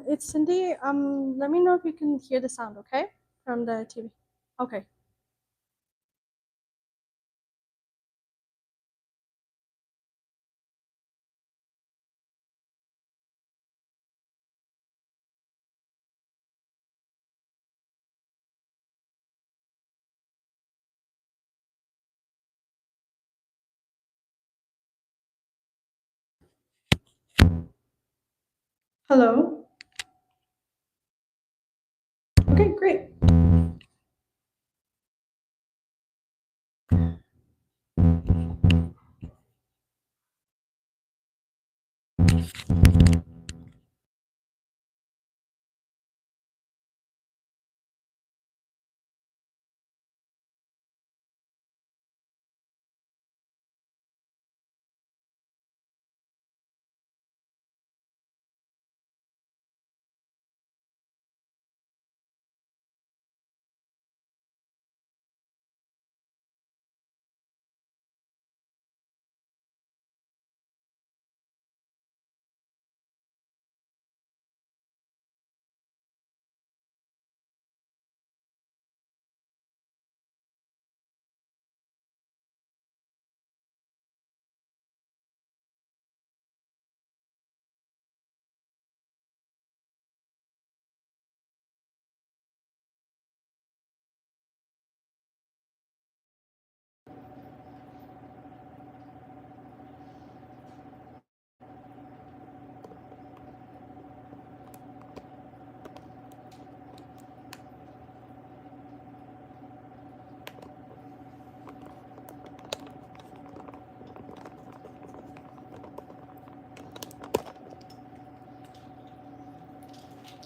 It's Cindy. Let me know if you can hear the sound, okay? From the TV. Okay. Hello. Okay, great.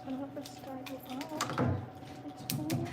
I don't know if it's starting off. It's fine.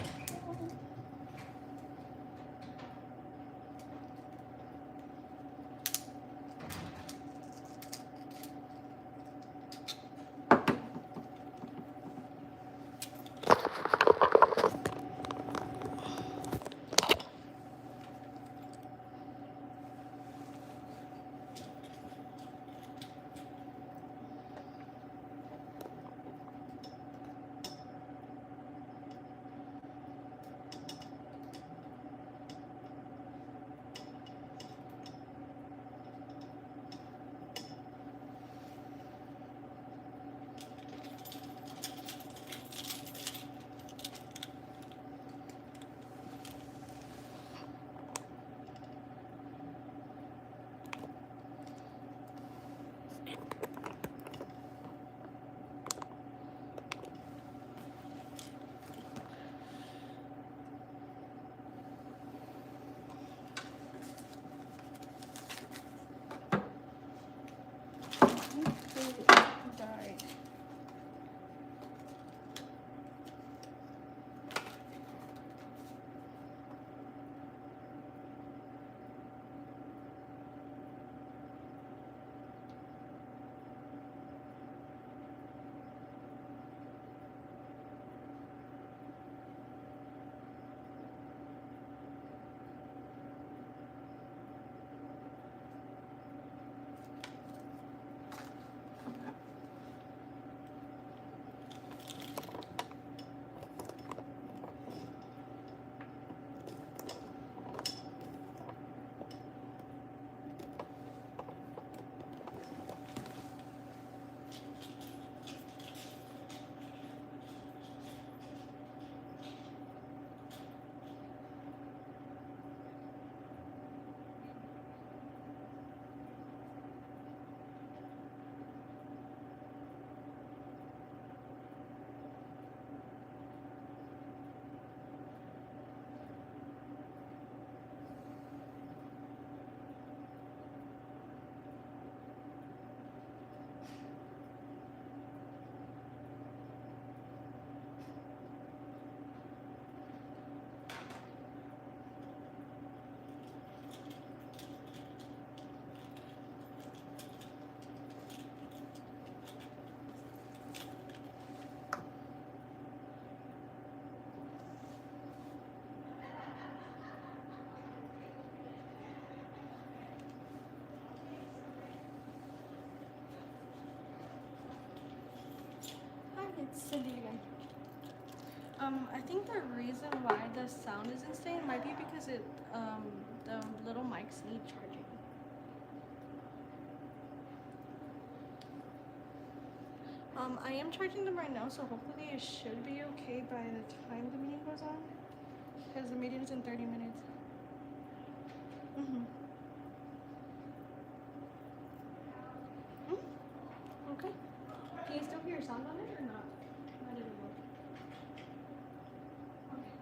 Cindy again. I think the reason why the sound isn't staying might be because the little mics need charging. I am charging them right now, so hopefully it should be okay by the time the meeting goes on. Because the meeting is in 30 minutes. Okay. Can you still hear sound on it or not? Not anymore. Okay.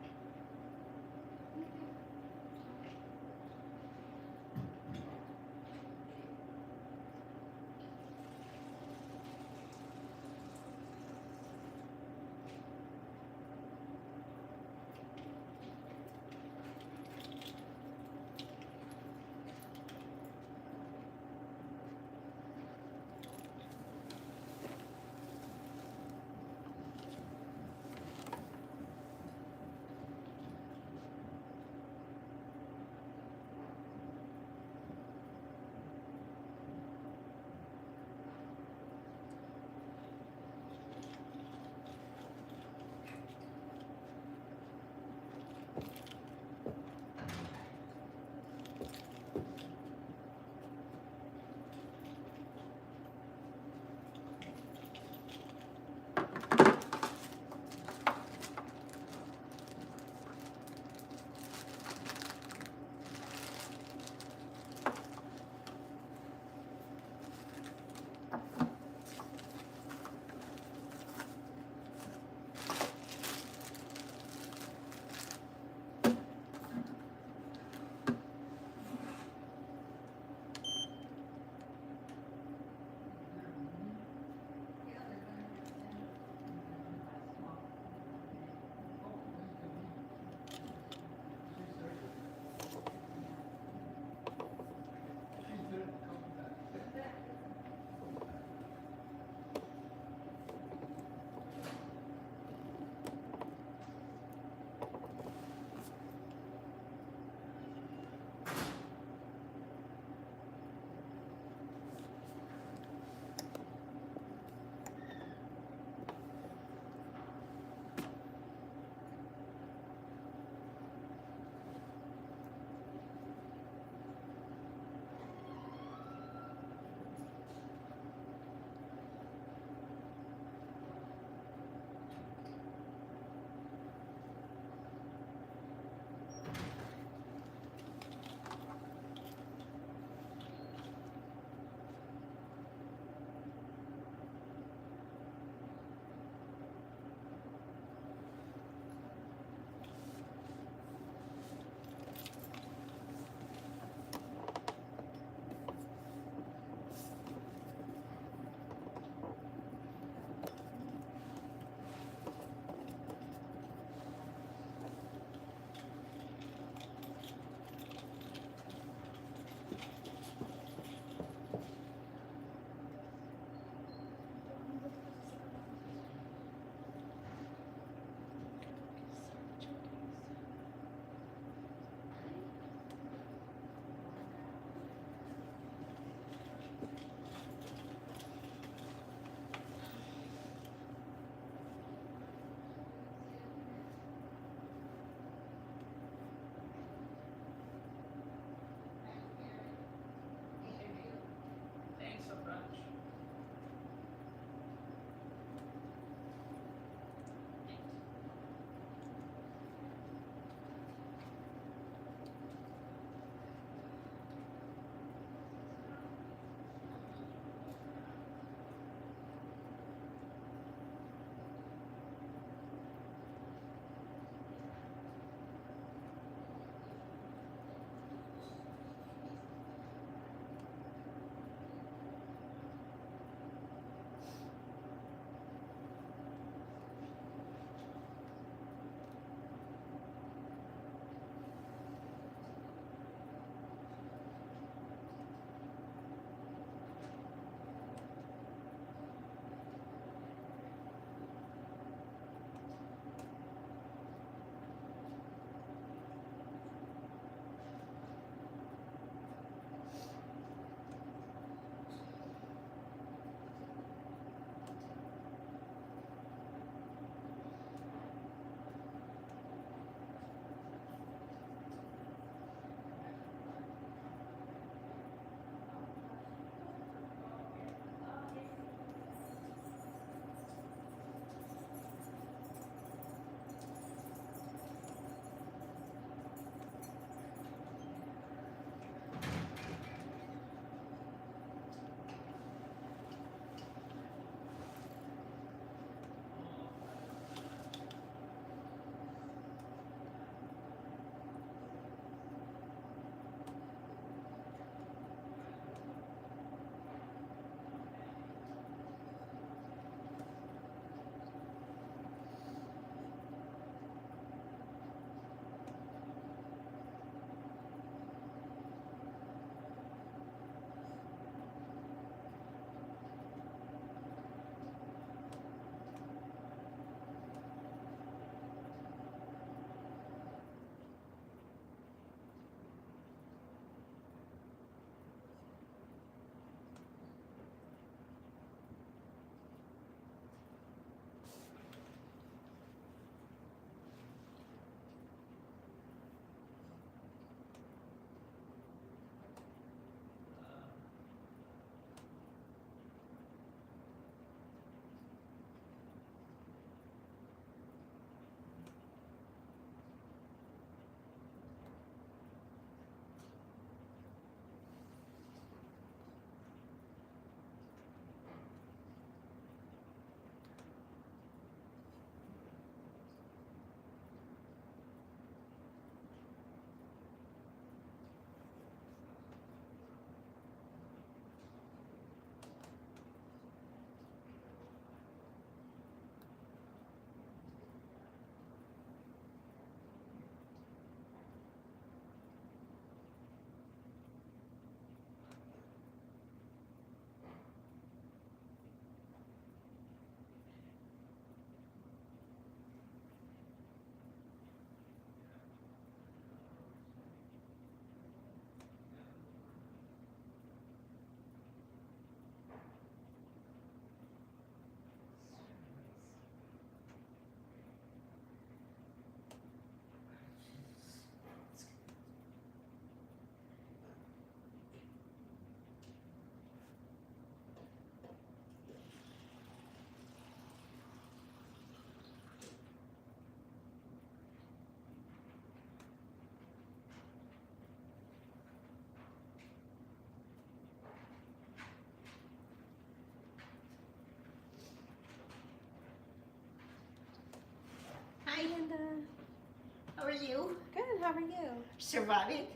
you? Good, how are you? Surviving?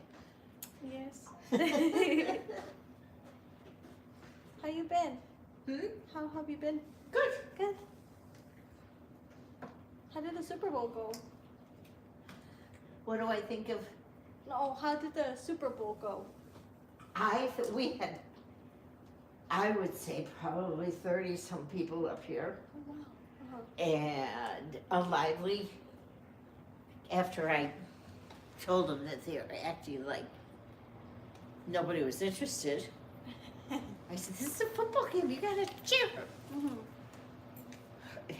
Yes. How you been? How have you been? Good. Good. How did the Super Bowl go? What do I think of? No, how did the Super Bowl go? We had, I would say probably 30 some people up here, Oh, wow. and a lively, after I told them that they were acting like nobody was interested, I said, this is a football game, you gotta cheer.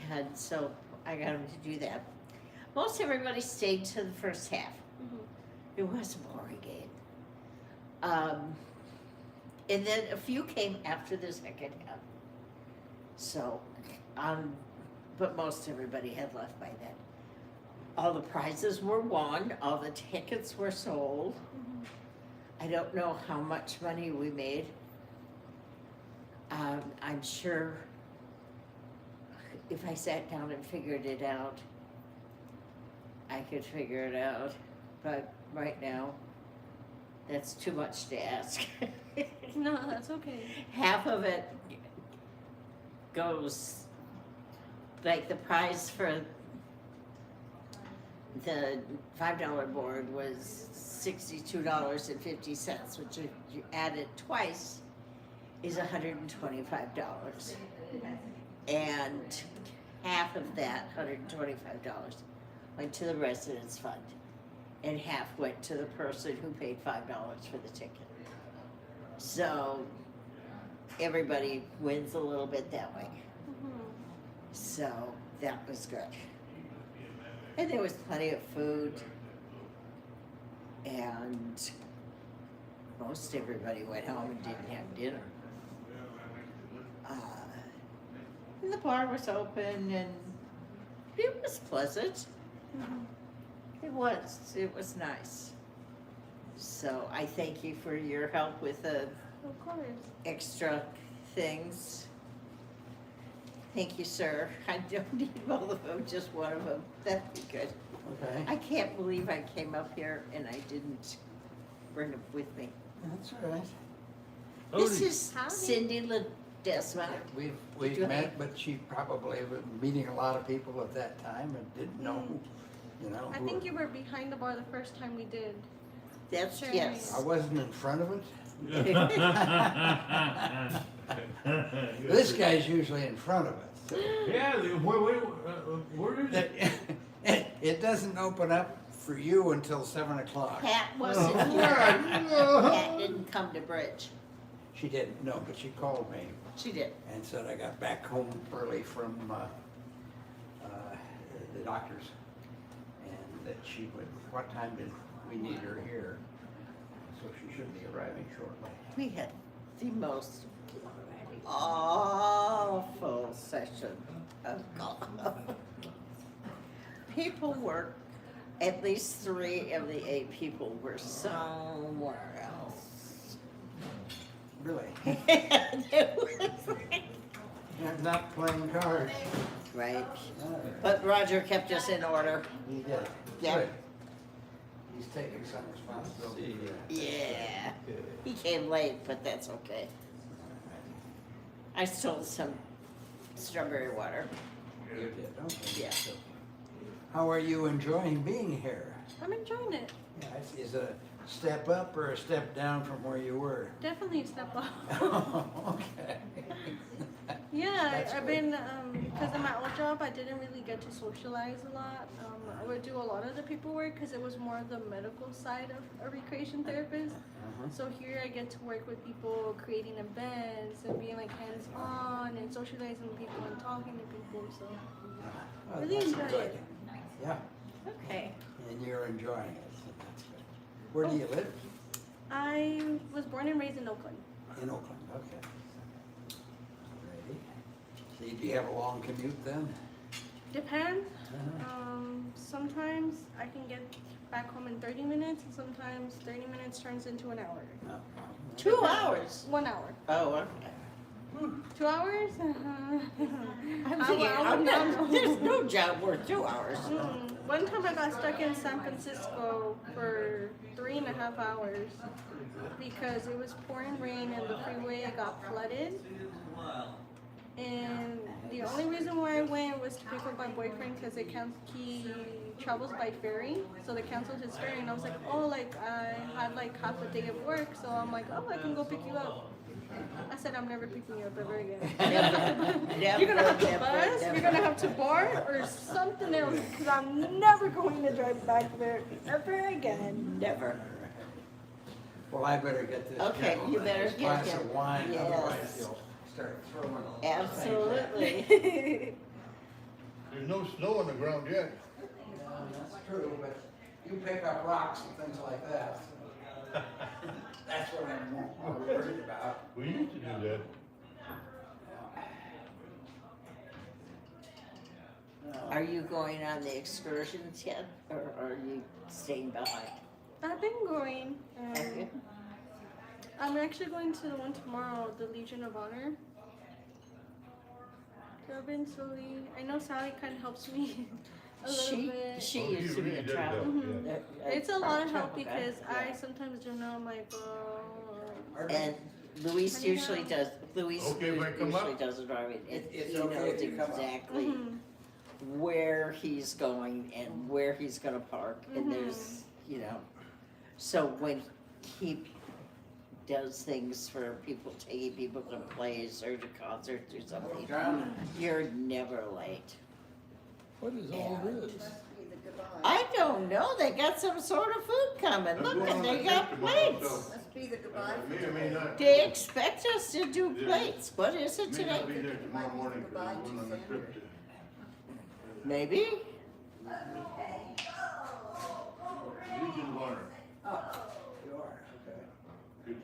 And so I got them to do that. Most everybody stayed to the first half. It was a boring game. And then a few came after the second half. So, but most everybody had left by then. All the prizes were won, all the tickets were sold. I don't know how much money we made. I'm sure if I sat down and figured it out, I could figure it out. But right now, that's too much to ask. No, that's okay. Half of it goes, like the prize for the $5 board was $62.50, which if you add it twice is $125. And half of that, $125, went to the residence fund. And half went to the person who paid $5 for the ticket. So everybody wins a little bit that way. So that was good. And there was plenty of food. And most everybody went home and didn't have dinner. And the bar was open and it was pleasant. It was nice. So I thank you for your help with the Of course. extra things. Thank you, sir. I don't need all of them, just one of them. That'd be good. Okay, I can't believe I came up here and I didn't bring them with me. that's all right. This is Howdy. Cindy Ledesma. We've you met, but she probably was meeting a lot of people at that time and didn't know, you know. I who- think you were behind the bar the first time we did. That's, Sure. yes. I wasn't in front of it. This guy's usually in front of it. So. Yeah, where is it? It doesn't open up for you until 7 o'clock. Pat wasn't here. Pat didn't come to Bridge. She didn't, no, but she called me She did. and said I got back home early from the doctor's, and that she would, what time did we need her here? So she should be arriving shortly. We had the most awful session of golf. People were, at least 3 of the 8 people were somewhere else. Really? It was like- I'm not playing cards. Right, but Roger kept us in order. He did. Yeah. Good. He's taking some responsibility. Yeah, he came late, but that's okay. I stole some strawberry water. You did, okay. Yeah. So, how are you enjoying being here? I'm enjoying it. Yeah, is it a step up or a step down from where you were? Definitely a step up. Okay. Yeah, That's I've good. been, because of my old job, I didn't really get to socialize a lot. I would do a lot of the paperwork because it was more of the medical side of a recreation therapist. So here I get to work with people, creating events and being like hands-on and socializing with people and talking to people. So Oh, really that's enjoy good. it. Yeah, Okay. and you're enjoying it, so that's good. Where do you live? I was born and raised in Oakland. In Oakland, okay. Ready? So do you have a long commute then? Depends. Uh-huh. Sometimes I can get back home in 30 minutes, and sometimes 30 minutes turns into an hour. No. 2 hours. 1 hour. Oh, okay. 2 hours? There's no job worth 2 hours. One time I got stuck in San Francisco for 3.5 hours because it was pouring rain and the freeway got flooded. And the only reason why I went was to pick up my boyfriend because he travels by ferry, so they canceled his ferry. And I was like, oh, like I had like half a day of work, so I'm like, oh, I can go pick you up. I said, I'm never picking you up ever again. You're gonna have to bus, you're gonna have to bar, or something else, because I'm never going to drive back there ever again. Never. Well, I better get this. Okay, gentleman you better his get glass him. of wine, Yes. otherwise he'll start throwing. Absolutely. There's no snow on the ground yet. That's true, but you pick up rocks and things like that. That's what I'm more worried about. We used to do that. Are you going on the excursions yet, or are you staying behind? I've been going. Have you? I'm actually going to the one tomorrow, the Legion of Honor. So I've been slowly. I know Sally kind of helps me a little bit. She Oh, used to be really a does travel. help, yeah. It's a lot of help travel guide. because I sometimes don't know. I'm like, And Luis usually does. Luis Okay, if I come usually up? does it already. It's He okay knows if you come up. exactly mhm. where he's going and where he's gonna park, and there's, so when he does things for people, taking people to plays or to concerts or something, you're never late. What is all this? I don't know, they got some sort of food coming, I'm look, going and on they a got trip tomorrow, plates. so Must be the goodbye. I may or may not. They expect us to do Yeah. plates, what is it May not be today? there tomorrow morning because I'm going on a trip to. Maybe? Legion of Honor. Oh, you are, okay. Get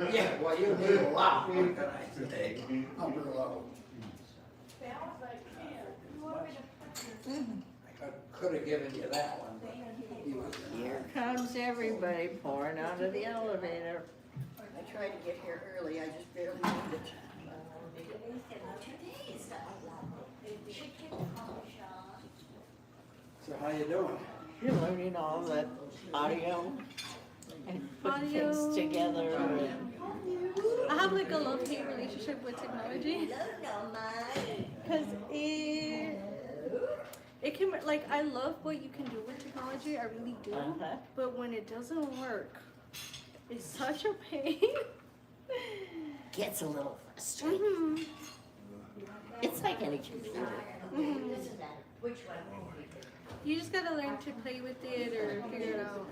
to. Yeah, well, you need a lot, what can I say? Upper level. I could have given you that one, but you was in Here comes everybody pouring out of the elevator. I tried to get here early, I just barely made it. So how you doing? You're learning all the audio and put Audio. things together and I have like a love-hate relationship with technology. Because it can, like, I love what you can do with technology, I really do. Uh-huh. But when it doesn't work, it's such a pain. gets a little frustrating. Mhm. It's like any computer. Mhm. You just gotta learn to play with it or figure it out.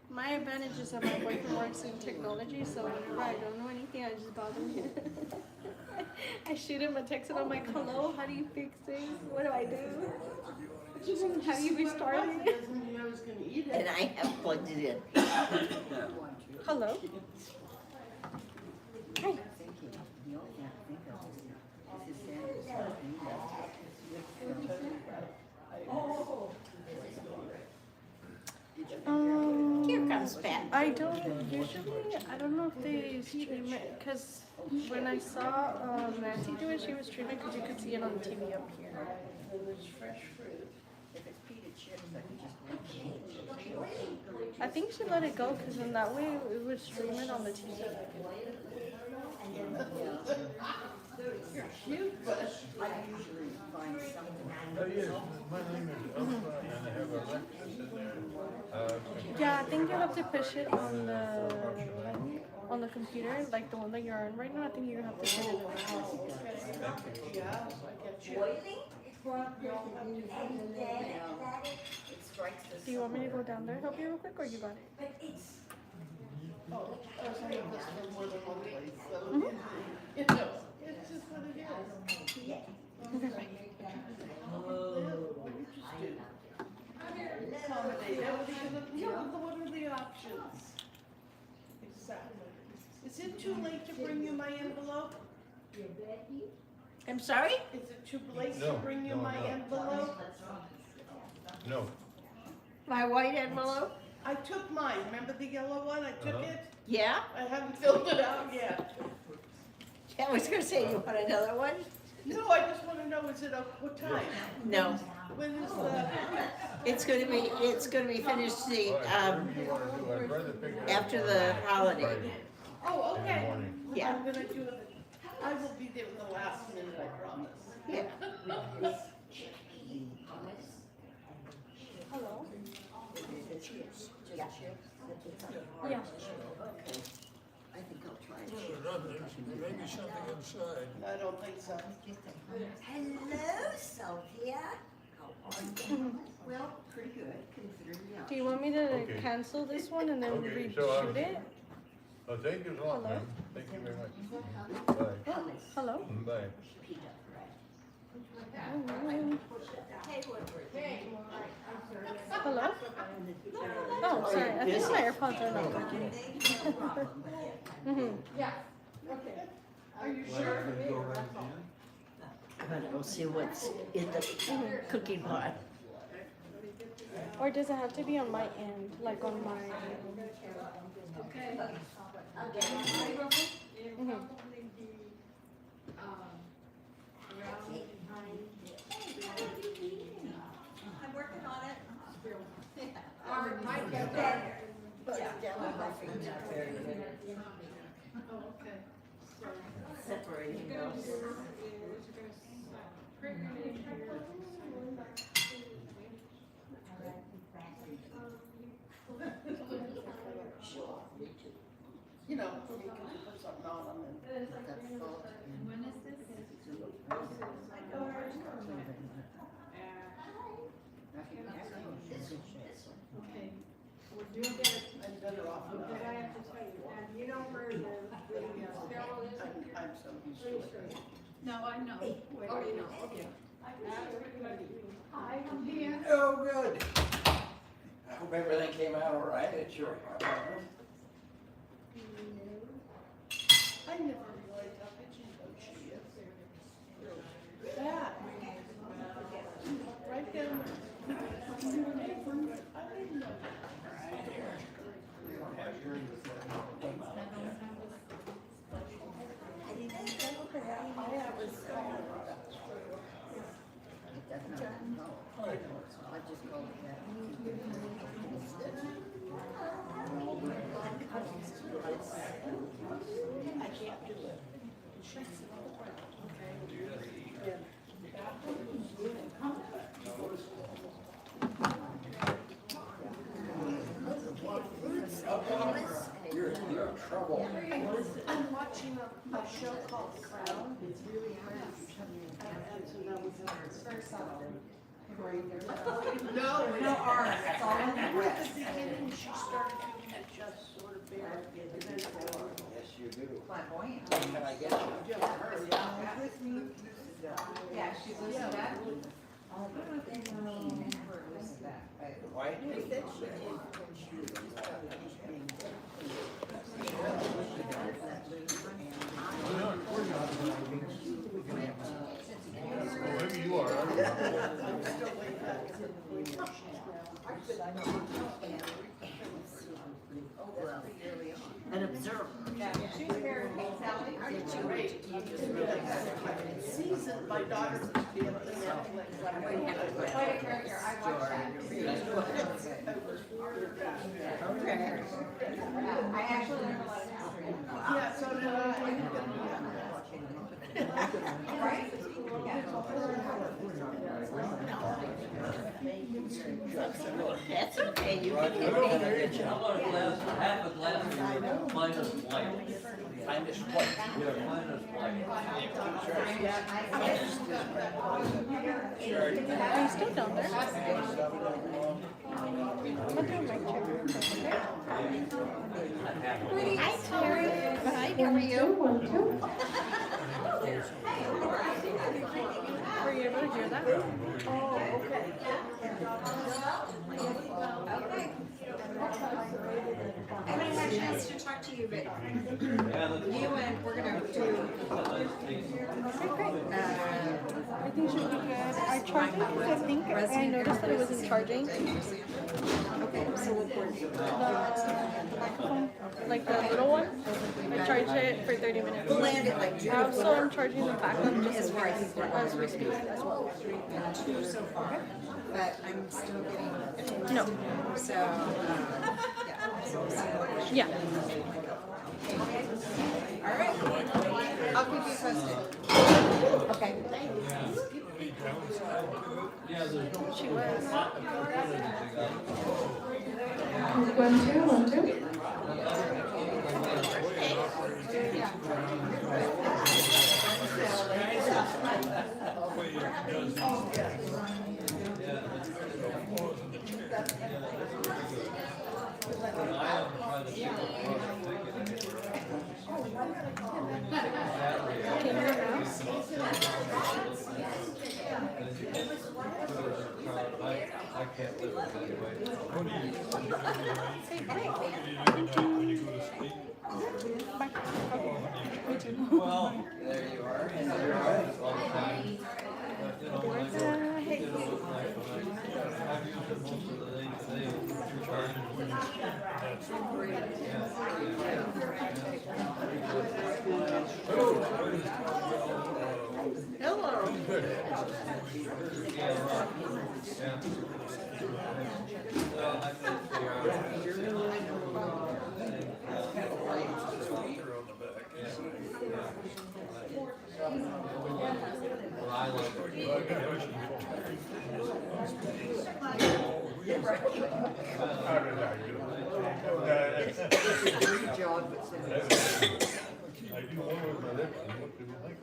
My advantage is that my boyfriend works in technology, so whenever I don't know anything, I just bother him. I shoot him a text and I'm like, hello, how do you fix this? What do I do? How do you restart it? And I have plugged it in. Hello? Hi. Here comes Pat. I don't usually. I don't know if they stream it because when I saw Nancy do it, she was streaming because you could see it on the TV up here. There's fresh fruit. If it's pita chips, I can just. I think she let it go because in that way it was streaming on the TV. You're cute, but I usually find something. Oh, yes, my name is Elsa and I have a Lexus in there. Yeah, I think you have to push it on the computer, like the one that you're on right now. I think you have to put it It strikes the. Do you want me to go down there and help you real quick, or you got it? What are the options? Exactly. Is it too late to bring you my envelope? I'm sorry? Is it too late No, to bring you no, my no. envelope? No, My white envelope? I took mine, remember the yellow one? I took Uh-huh. it, Yeah? I haven't filled it out yet. I was gonna say, you want another one? No, I just wanna know, is it what time? No, When is the, it's gonna be finished the, Well, whatever you wanna do, I'd rather pick it up after on the holiday. Friday oh, in the okay. morning. Yeah. I'm gonna do it, I will be there in the last minute, I promise. Yeah. Hello? Yeah. Yeah. I think I'll try it. Maybe something inside. I don't think so. Hello, Sophia. How are you? Well, pretty good, considering the Do you want me to Okay. cancel this one and then Okay, so, reshoot it? Oh, thank you a lot, Hello? ma'am. Thank you very much. Bye. Oh, hello? Bye. Hello? Oh, sorry, I think my AirPods are not working. Mhm. Are you sure? I'm gonna go see what's in the cooking pot. Or does it have to be on my end, like on my? Mhm. I'm working on it. Separating those. You know, for me, cause you put something on them and. When is this? Okay, we're doing better, I'm better off but without I it. have to tell you, and you know where the barrel is? I'm so used to it. No, I know. Oh, you know, okay. Hi, I'm here. Oh, good. I hope everything came out all right at your apartment. I never realized how bitchy though she is. That. Right down. I didn't know. We don't have yours that came out yet. I just called it that. I can't do it. You're in trouble. I'm watching a show called Crown. It's really hard. And so that was the first time. No, no ours. It's all in the West. At the beginning, she started doing it just sort of bare. And then Yes, you do. Flamboyant. Can I get you? just her, yeah. Yeah, she lives in that. Oh, what do they mean? Her lives in that. White? Maybe you are. I don't know. I'm still way back in the she's An observer. She's very Sally. great. Season, my daughter was the other Netflix. Here, I watched that. Okay. I actually learned a lot of history. Yeah, so did I. Right? That's okay, you can get me. How about a glass, half a glass of your finest white? Finest white. Your finest white. Are you still down there? I'm gonna do a mic check. Hi, Terry. Hi, how are you? Were you able to hear that? Oh, okay. Okay. I haven't had a chance to talk to you, but Yeah, that's you and we're gonna do, Okay, great. Everything should be good. I charged it because I think I noticed that it wasn't charging. Okay, so record. The microphone, like the little one. I charge it for 30 minutes. We'll land it like 2 to I also 4. am charging the backup just Is in where I case think we're as we speak as well. 2 so far, but I'm still getting. No. So, yeah. So we'll see what Yeah. All right. I'll keep you posted. Okay. She was. 1, 2, 1, 2. I can't live with anyway. Well, there you are. And you're right all the time. But, you know, when I go, you know, like when I've used it most of the day today, Hello. I like It's a great job, but I do one with my lips, and what do you like?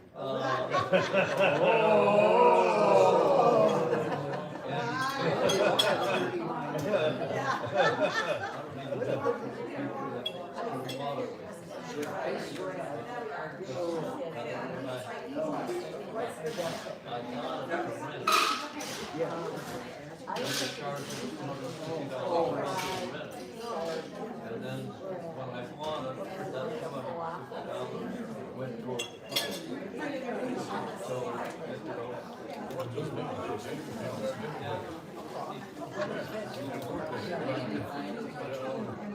And then when I bought it, that's $250 went toward. So,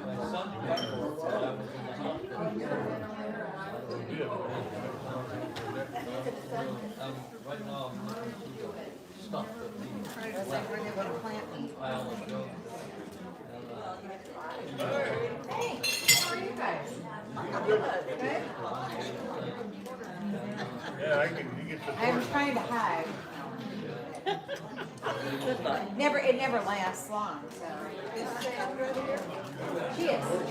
my son paid for it while I was in the hospital. Right now, I'm looking through the stuff that needs left. Pile of junk. Yeah, I can, you get the. I'm trying to hide. It never lasts long, so. She is. Oh,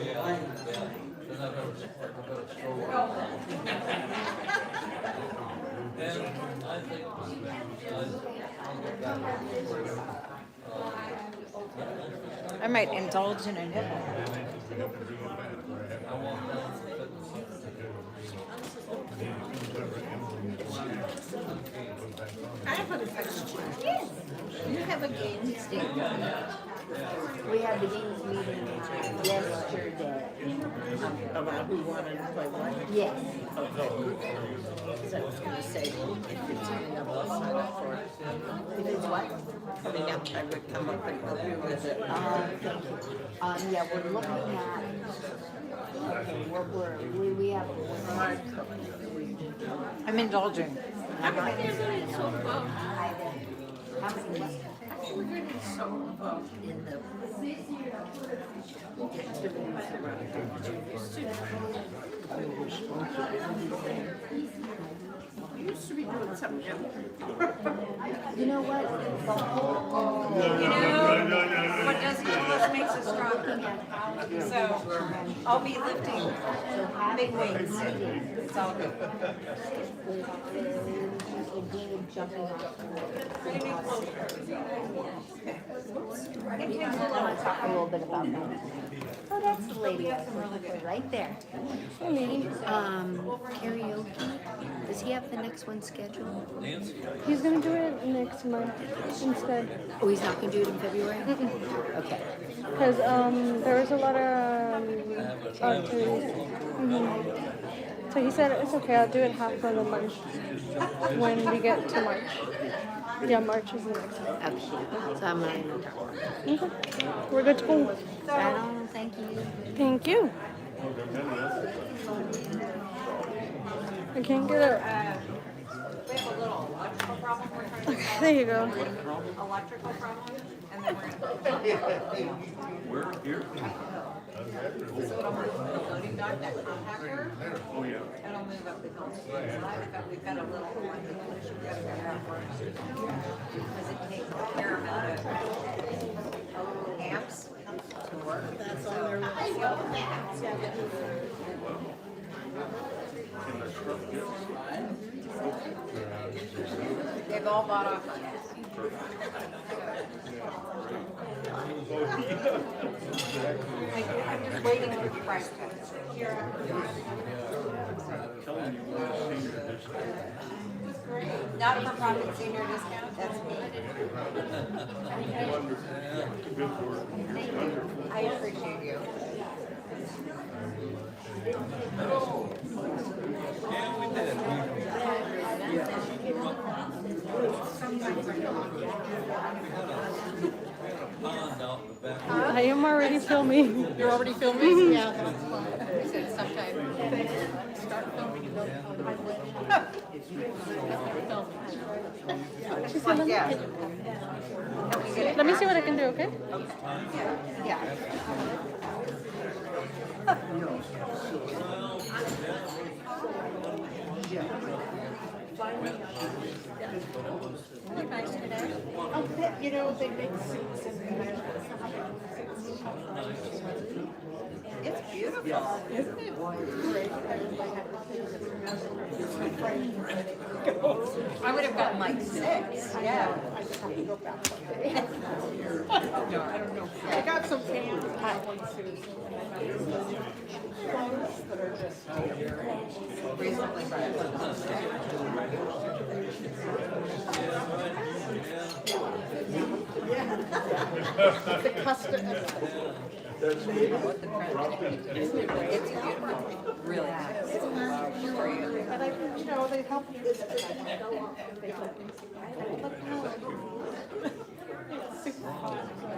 yeah. Then I've got a stroll. And I think, I'll get back. I might indulge in a nibble. I want them to fit I have a question. Yes. You have a games day. We had the games meeting yesterday. About who wanted to play what? Yes. Because I was gonna say, if it's coming up, I'll sign up for it. If it's what? Coming up, I would come up and help you with it. Thank you. Yeah, we're looking at, okay, we have I'm indulging. I'm getting so above. how many? We're getting so above. In the We used to be doing something different. You know what? You know, what doesn't kill us makes us stronger. So I'll be lifting big weights. It's all good. Jumping off. I want to talk A little bit about that. Oh, that's the lady right there. Hey, lady. Karaoke. Does he have the next one scheduled? Nancy, He's gonna do it next month instead. Oh, he's not gonna do it in February? Okay. Because there was a lot of opportunities. So he said it's okay. I'll do it half for the month when we get to March. Yeah, March is the next month. Okay, so I'm not even talking. Okay. We're good to go. Right on, thank you. Thank you. I can't get it. We have a little electrical problem we're trying to Okay, solve. there you go. Electrical problem, and then we're gonna. So it'll move the loading dock, that compactor. Oh, yeah. It'll move up the hill. We've got a little electrical issue we gotta figure out for it. Because it takes a fair amount of amps to work. That's on their They've all bought off on it. I'm just waiting for the price tag. Not for profit senior discount, that's me. I appreciate you. I am already filming. You're already filming? Yeah, that's fine. I said sometime. Start filming and don't. She said, Yeah. let me see what I can do, okay? Yeah. You know, they make suits and it's beautiful, isn't it? I would have gotten like 6, yeah. I just have to go back one day. No, I don't know. I got some pants and hat one suit. Clothes that are just reasonably the custom. It's beautiful, really nice. For you. And I, you know, they help you.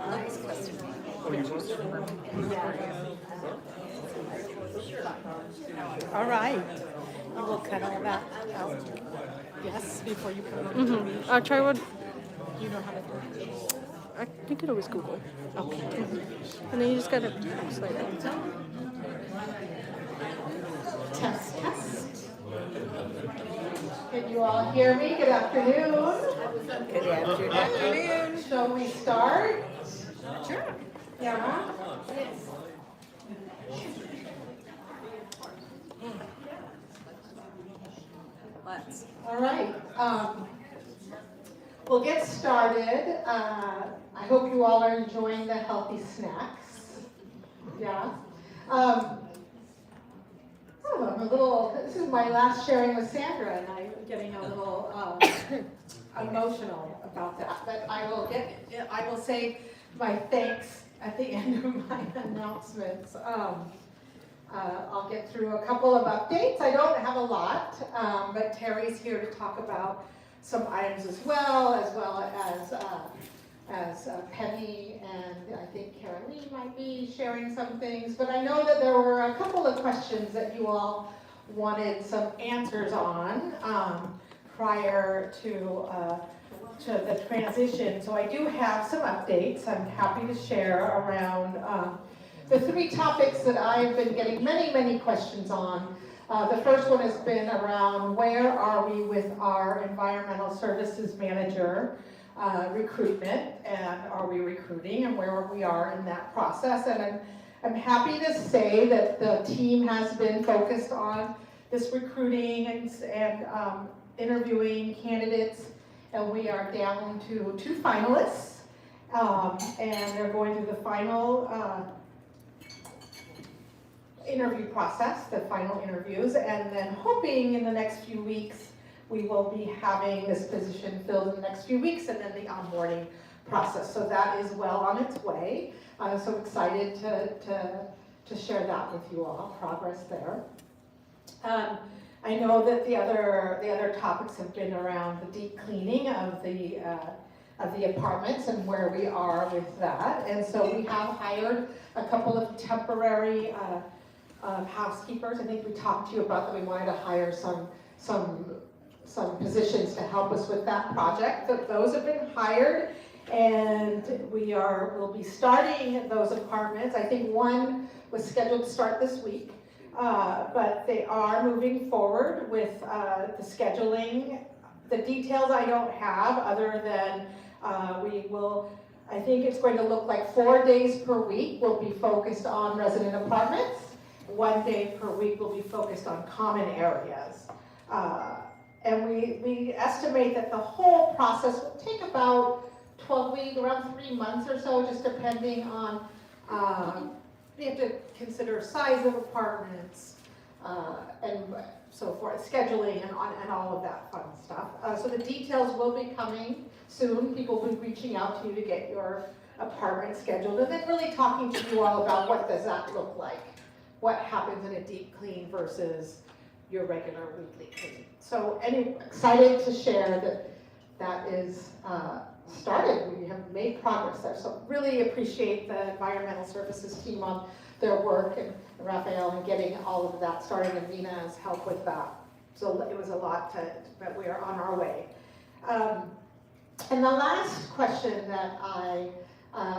Nice custom. All right. You will cut all that out. Yes, before you put it on. I'll try what You know how to do it. I think it always Google. Okay. And then you just gotta slide it. Test, test. Can you all hear me? Good afternoon. Good afternoon. Shall we start? Sure. Yeah. Let's. All right. We'll get started. I hope you all are enjoying the healthy snacks. Yeah. I'm a little, this is my last sharing with Sandra, and I'm getting a little emotional about that. But I will say my thanks at the end of my announcements. I'll get through a couple of updates. I don't have a lot, but Terry's here to talk about some items as well as Penny, and I think Caroline might be sharing some things. But I know that there were a couple of questions that you all wanted some answers on prior to the transition. So I do have some updates I'm happy to share around the 3 topics that I've been getting many questions on. The first one has been around where are we with our environmental services manager recruitment, and are we recruiting, and where we are in that process. And I'm happy to say that the team has been focused on this recruiting and interviewing candidates, and we are down to 2 finalists, and they're going through the final interview process, the final interviews, and then hoping in the next few weeks we will be having this position filled in the next few weeks, and then the onboarding process. So that is well on its way. I'm so excited to share that with you all, progress there. I know that the other topics have been around the deep cleaning of the apartments and where we are with that. And so we have hired a couple of temporary housekeepers. I think we talked to you about that we wanted to hire some positions to help us with that project. Those have been hired, and we'll be starting those apartments. I think one was scheduled to start this week, but they are moving forward with the scheduling. The details I don't have, other than I think it's going to look like 4 days per week will be focused on resident apartments. 1 day per week will be focused on common areas. And we estimate that the whole process will take about 12 weeks, around 3 months or so, just depending on, we have to consider size of apartments, and so forth, scheduling and all of that fun stuff. So the details will be coming soon. People will be reaching out to you to get your apartment scheduled, and then really talking to you all about what does that look like. What happens in a deep clean versus your regular weekly clean. So anyway, excited to share that is started. We have made progress there. So really appreciate the environmental services team on their work, and Raphael and getting all of that started, and Nina's help with that. So it was a lot but we are on our way. And the last question that I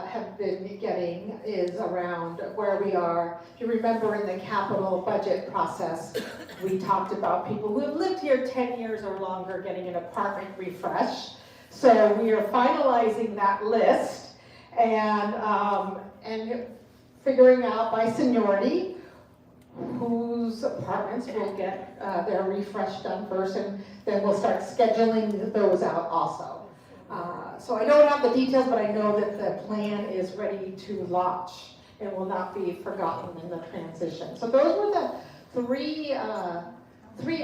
have been getting is around where we are. If you remember in the capital budget process, we talked about people who have lived here 10 years or longer getting an apartment refresh. So we are finalizing that list and figuring out by seniority whose apartments will get their refresh done first, and then we'll start scheduling those out also. So I don't have the details, but I know that the plan is ready to launch and will not be forgotten in the transition. So those were the three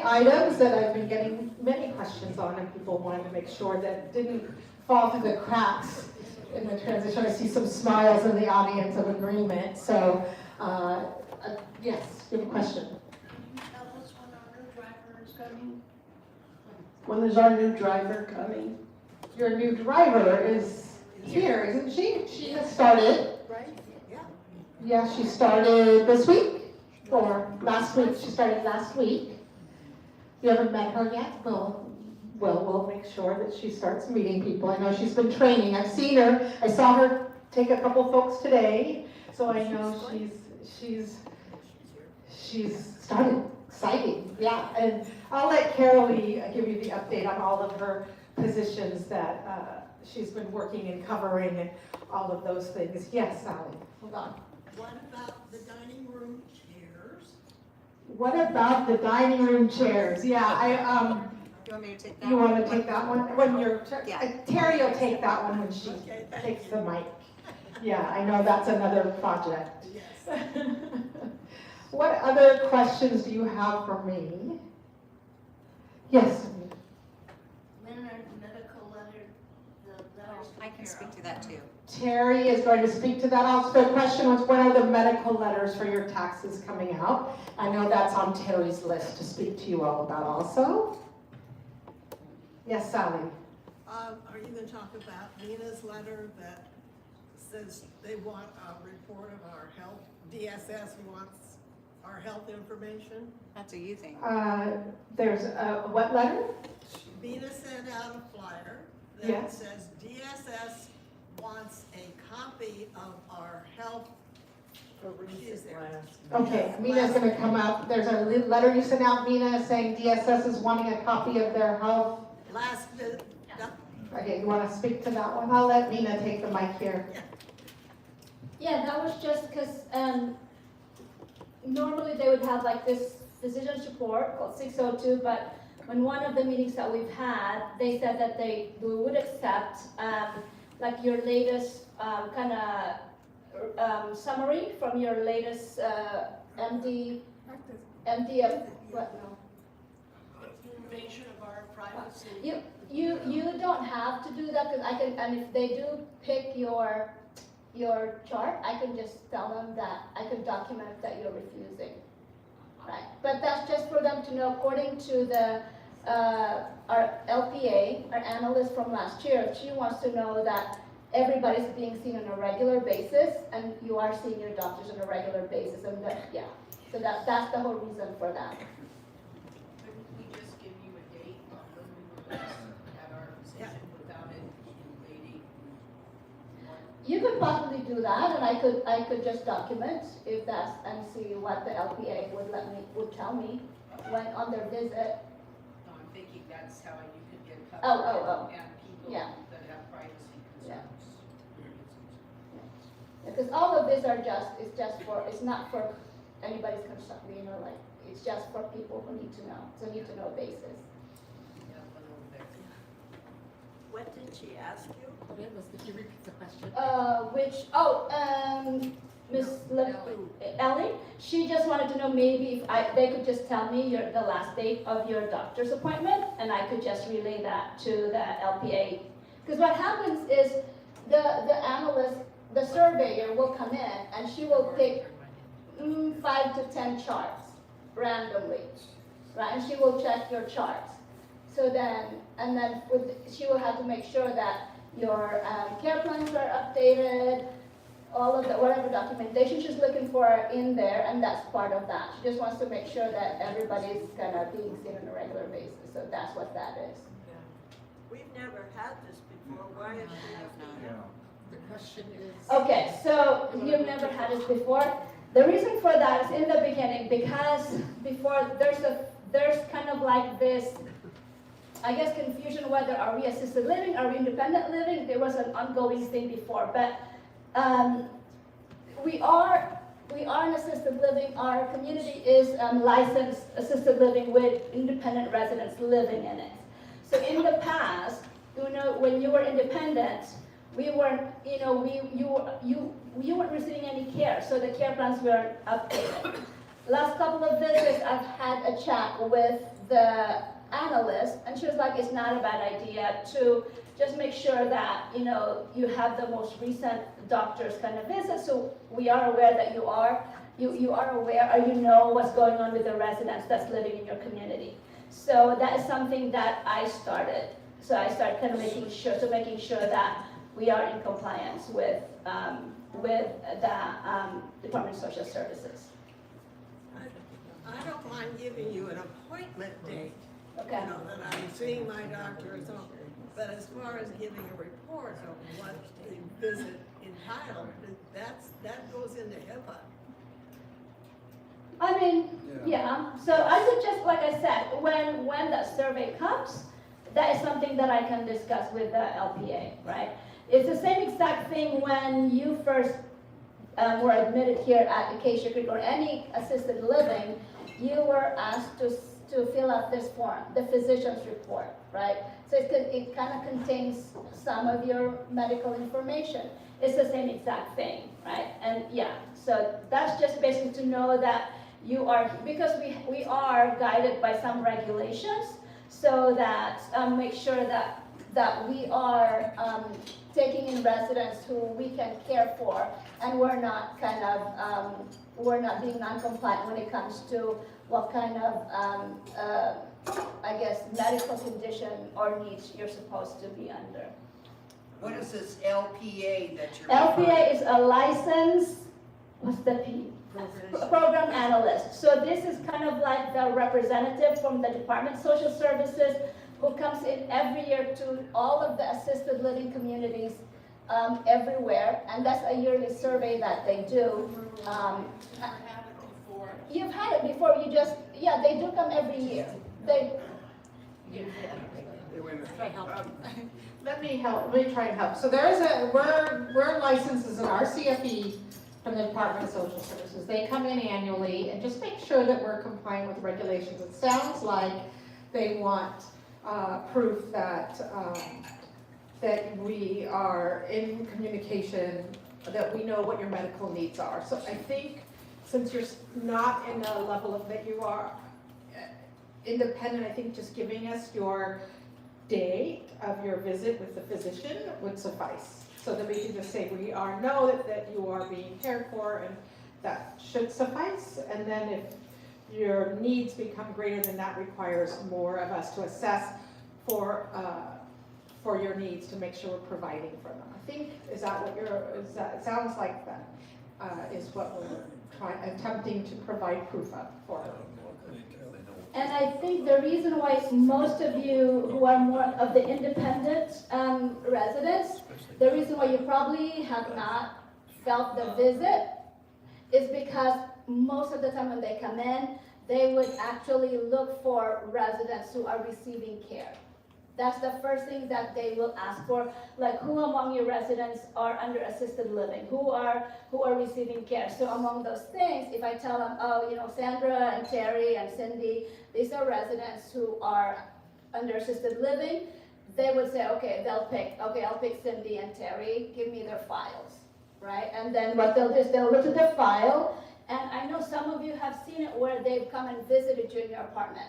items that I've been getting many questions on, and people wanted to make sure that didn't fall through the cracks in the transition. I see some smiles in the audience of agreement. So yes, you have a question? Tell us when our new driver is coming. When is our new driver coming? Your new driver is here, isn't she? She has started. Right? Yeah. Yeah, she started this week or last week. She started last week. You haven't met her yet? We'll make sure that she starts meeting people. I know she's been training. I've seen her. I saw her take a couple folks today, so I know she's started. Exciting, yeah. And I'll let Carolee give you the update on all of her positions that she's been working and covering and all of those things. Yes, Sally, hold on. What about the dining room chairs? What about the dining room chairs? Yeah, You want me to take that? you want to take that one? When you're, Yeah. Terry will take that one when she Okay, thank takes you. the mic. Yeah, I know that's another project. Yes. What other questions do you have for me? Yes. When are the medical letters I can speak to that too. Terry is going to speak to that. Also, the question was, when are the medical letters for your taxes coming out? I know that's on Terry's list to speak to you all about also. Yes, Sally. Are you going to talk about Nina's letter that says they want a report of our health? DSS wants our health information? That's a you thing. There's a what letter? Nina sent out a flyer Yes. that says DSS wants a copy of our health. She is there. Okay, Mina's going to come out. There's a letter you sent out, Mina, saying DSS is wanting a copy of their health. Last visit. Okay, you want to speak to that one? I'll let Mina take the mic here. Yeah, that was just because normally they would have like this physician's report called 602, but when one of the meetings that we've had, they said that they would accept like your latest kind of summary from your latest MD what no. Invasion of our privacy. You don't have to do that because I can, and if they do pick your chart, I can just tell them that I can document that you're refusing. right? But that's just for them to know, according to the, our LPA, our analyst from last year, she wants to know that everybody's being seen on a regular basis, and you are seeing your doctors on a regular basis, and that, yeah. So that's the whole reason for that. Couldn't we just give you a date on when we were last at our position without it waiting? You could possibly do that, and I could just document if that's, and see what the LPA would tell me when on their visit. No, I'm thinking that's how you could get Oh. covered and people Yeah. that have privacy Yeah. concerns. Because all of these it's not for anybody's concern, you know, like, it's just for people who need to know, need to know basis. Yeah, one over there. What did she ask you? Could you repeat the question? Miss Ellie, she just wanted to know maybe if they could just tell me the last date of your doctor's appointment, and I could just relay that to the LPA. Because what happens is the analyst, the surveyor will come in and she will take 5 to 10 charts randomly, right? And she will check your charts. So then, she will have to make sure that your care plans are updated, all of the whatever documentation she's looking for in there, and that's part of that. She just wants to make sure that everybody's kind of being seen on a regular basis. So that's what that is. We've never had this before. Why is she asking? The question is. Okay, so you've never had this before. The reason for that is in the beginning, because before there's kind of like this, I guess, confusion whether are we assisted living, are we independent living? There was an ongoing thing before, but we are in assisted living. Our community is licensed assisted living with independent residents living in it. So in the past, you know, when you were independent, we weren't, you know, you weren't receiving any care, so the care plans weren't updated. Last couple of visits, I've had a chat with the analyst, and she was like, it's not a bad idea to just make sure that, you know, you have the most recent doctor's kind of visit, so we are aware that you are aware, or you know what's going on with the residents that's living in your community. So that is something that I started. So I started kind of making sure that we are in compliance with the Department of Social Services. I don't mind giving you an appointment date. Okay. You know, that I'm seeing my doctor or something. But as far as giving a report of what the visit entitled, that goes into HIPAA. I mean, yeah. So I would just, like I said, when that survey comes, that is something that I can discuss with the LPA, right? It's the same exact thing when you first were admitted here at Acacia Creek or any assisted living, you were asked to fill out this form, the physician's report, right? So it kind of contains some of your medical information. It's the same exact thing, right? And yeah, so that's just basically to know that you are, because we are guided by some regulations, so that make sure that we are taking in residents who we can care for, and we're not kind of we're not being non-compliant when it comes to what kind of I guess medical condition or needs you're supposed to be under. What is this LPA that you're? LPA is a licensed, what's the P? Program analyst. So this is kind of like the representative from the Department of Social Services who comes in every year to all of the assisted living communities everywhere, and that's a yearly survey that they do. You've had it before. You just, yeah, they do come every year. They. Let me try and help. So we're licensed as an RCFE from the Department of Social Services. They come in annually and just make sure that we're compliant with regulations. It sounds like they want proof that that we are in communication, that we know what your medical needs are. So I think since you're not in a level of that you are independent, I think just giving us your date of your visit with the physician would suffice. So that we can just say we know that you are being cared for, and that should suffice. And then if your needs become greater, then that requires more of us to assess for your needs to make sure we're providing for them. I think, is that what it sounds like that is what we're attempting to provide proof of for. And I think the reason why most of you who are more of the independent residents, the reason why you probably have not felt the visit is because most of the time when they come in, they would actually look for residents who are receiving care. That's the first thing that they will ask for, like who among your residents are under assisted living, who are receiving care. So among those things, if I tell them, oh, you know, Sandra and Terry and Cindy, these are residents who are under assisted living, they would say, okay, they'll pick, okay, I'll pick Cindy and Terry, give me their files, right? And then what they'll do is they'll look at their file, and I know some of you have seen it where they've come and visited you in your apartment.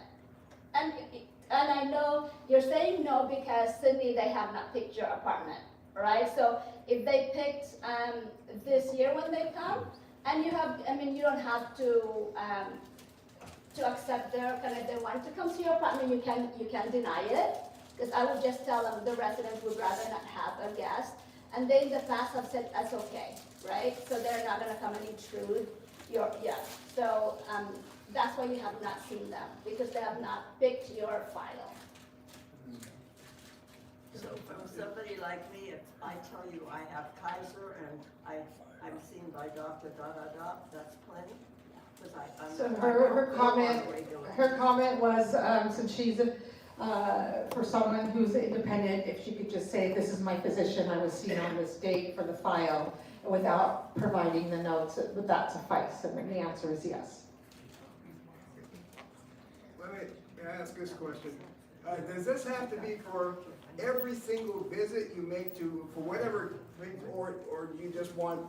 And I know you're saying no because, Cindy, they have not picked your apartment, right? So if they picked this year when they come, and you have, I mean, you don't have to accept their, kind of, they want to come to your apartment, you can deny it. Because I would just tell them the residents would rather not have a guest. And they in the past have said that's okay, right? So they're not gonna come and intrude your, yeah. So that's why you have not seen them, because they have not picked your file. So from somebody like me, if I tell you I have Kaiser and I'm seen by Dr. That's plenty? I'm So her comment was, since she's for someone who's independent, if she could just say, this is my physician, I was seen on this date for the file, without providing the notes, would that suffice? And the answer is yes. May I ask this question? Does this have to be for every single visit you make for whatever thing, or do you just want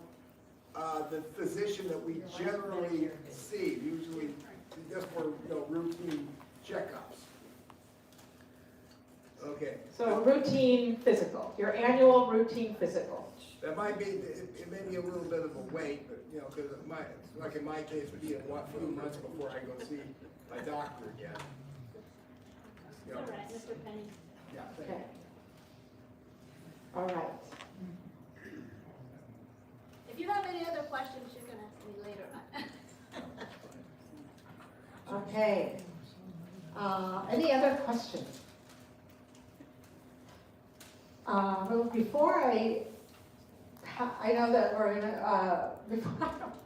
the physician that we generally see, usually just for routine checkups? Okay. So routine physical, your annual routine physical. That might be, it may be a little bit of a wait, but because like in my case, it'd be a few months before I go see my doctor again. All right, Mr. Penny. Yeah, thank Okay. All right. If you have any other questions, you can ask me later on. Okay. Any other questions? Well, before I know that we're in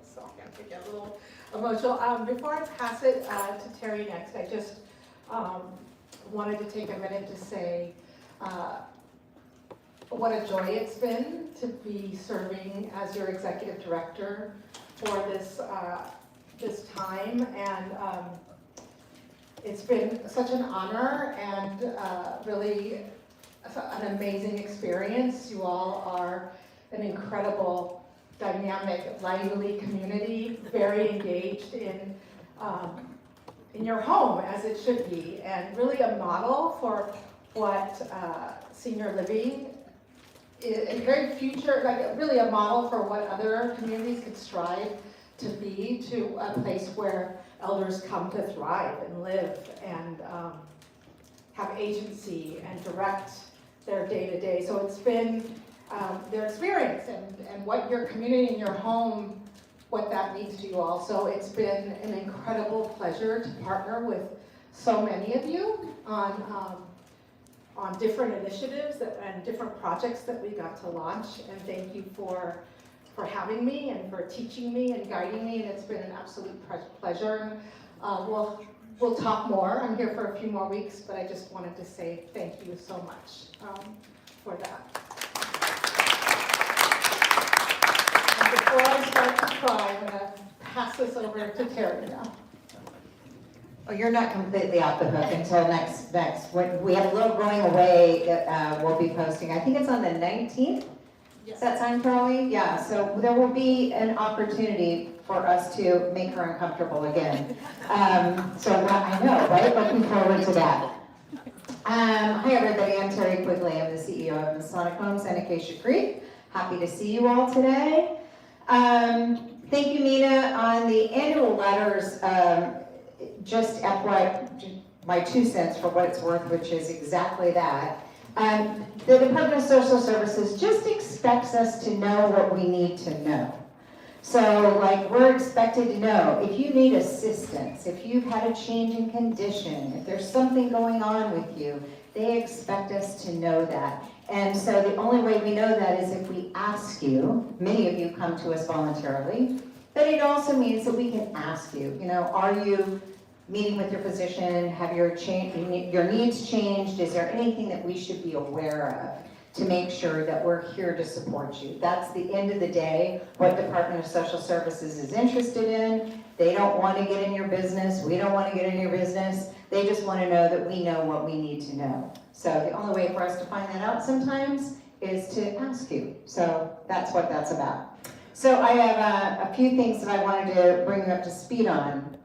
sorry, I get a little emotional. Before I pass it to Terry next, I just wanted to take a minute to say what a joy it's been to be serving as your executive director for this time, and it's been such an honor and really an amazing experience. You all are an incredible, dynamic, lively community, very engaged in your home, as it should be, and really a model for what senior living is, very future, like really a model for what other communities could strive to be, to a place where elders come to thrive and live and have agency and direct their day-to-day. So it's been their experience and what your community and your home, what that means to you all. So it's been an incredible pleasure to partner with so many of you on different initiatives and different projects that we got to launch. And thank you for having me and for teaching me and guiding me. And it's been an absolute pleasure. We'll talk more. I'm here for a few more weeks, but I just wanted to say thank you so much for that. And before I start to cry, I'm going to pass this over to Terry now. Oh, you're not completely off the hook until next. When we have a little going away that we'll be posting. I think it's on the 19th. Does that sound, Charlie? Yeah, so there will be an opportunity for us to make her uncomfortable again. So I know, right? Looking forward to that. Hi everybody, I'm Terry Quigley. I'm the CEO of Masonic Homes and Acacia Creek. Happy to see you all today. Thank you, Mina. On the annual letters, just my 2 cents for what it's worth, which is exactly that. The Department of Social Services just expects us to know what we need to know. So, like, we're expected to know if you need assistance, if you've had a change in condition, if there's something going on with you, they expect us to know that. And so the only way we know that is if we ask you. Many of you come to us voluntarily, but it also means that we can ask you, are you meeting with your physician? Have your needs changed? Is there anything that we should be aware of to make sure that we're here to support you? That's the end of the day what Department of Social Services is interested in. They don't want to get in your business. We don't want to get in your business. They just want to know that we know what we need to know. So the only way for us to find that out sometimes is to ask you. So that's what that's about. So I have a few things that I wanted to bring you up to speed on.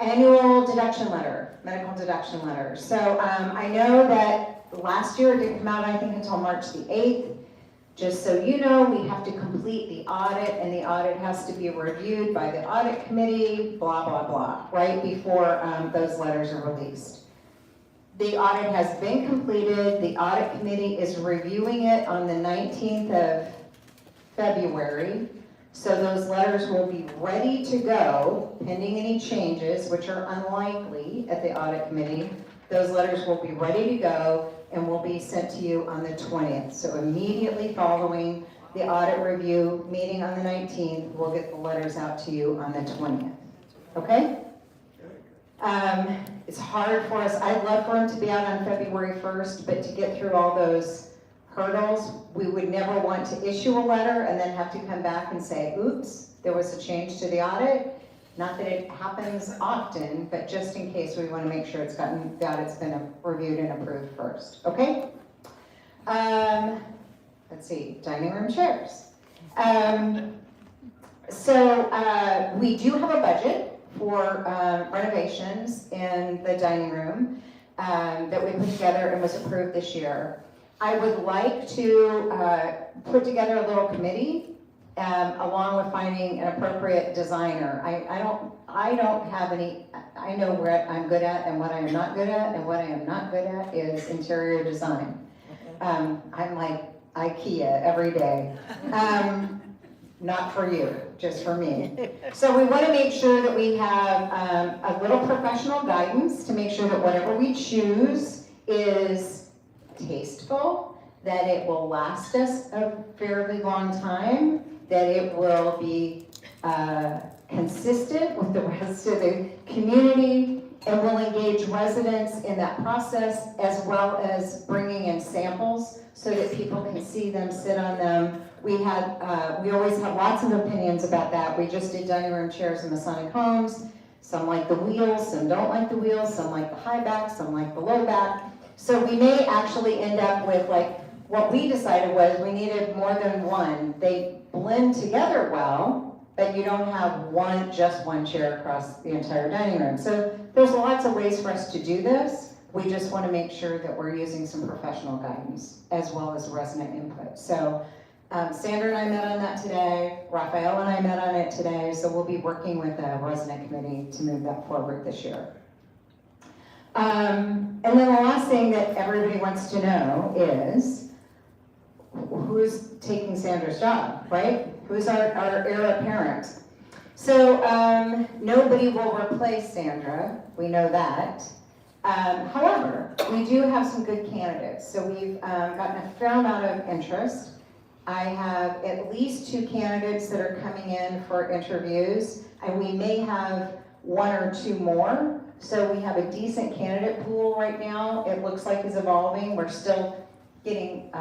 Annual deduction letter, medical deduction letter. So I know that last year it didn't come out, I think, until March the 8th. Just so you know, we have to complete the audit, and the audit has to be reviewed by the audit committee, blah, blah, blah, right before those letters are released. The audit has been completed. The audit committee is reviewing it on the 19th of February. So those letters will be ready to go, pending any changes, which are unlikely at the audit committee. Those letters will be ready to go and will be sent to you on the 20th. So immediately following the audit review meeting on the 19th, we'll get the letters out to you on the 20th. Okay? It's hard for us. I'd love for them to be out on February 1st, but to get through all those hurdles, we would never want to issue a letter and then have to come back and say, oops, there was a change to the audit. Not that it happens often, but just in case, we want to make sure the audit's been reviewed and approved first. Okay? Let's see, dining room chairs. So we do have a budget for renovations in the dining room that we put together and was approved this year. I would like to put together a little committee along with finding an appropriate designer. I don't have any, I know what I'm good at and what I am not good at, and what I am not good at is interior design. I'm like IKEA every day. Not for you, just for me. So we want to make sure that we have a little professional guidance to make sure that whatever we choose is tasteful, that it will last us a fairly long time, that it will be consistent with the rest of the community, and will engage residents in that process, as well as bringing in samples so that people can see them, sit on them. We always have lots of opinions about that. We just did dining room chairs in Masonic homes. Some like the wheels, some don't like the wheels, some like the high back, some like the low back. So we may actually end up with, like, what we decided was we needed more than one. They blend together well, but you don't have just one chair across the entire dining room. So there's lots of ways for us to do this. We just want to make sure that we're using some professional guidance as well as resident input. So Sandra and I met on that today. Raphael and I met on it today. So we'll be working with the resident committee to move that forward this year. And then the last thing that everybody wants to know is who's taking Sandra's job, right? Who's our heir apparent? So nobody will replace Sandra. We know that. However, we do have some good candidates. So we've gotten a fair amount of interest. I have at least 2 candidates that are coming in for interviews, and we may have 1 or 2 more. So we have a decent candidate pool right now. It looks like it's evolving. We're still getting,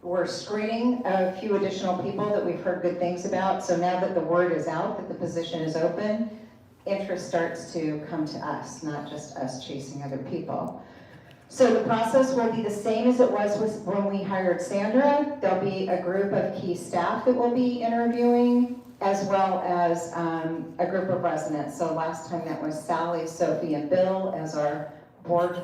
we're screening a few additional people that we've heard good things about. So now that the word is out that the position is open, interest starts to come to us, not just us chasing other people. So the process will be the same as it was when we hired Sandra. There'll be a group of key staff that will be interviewing, as well as a group of residents. So last time that was Sally, Sophie, and Bill as our board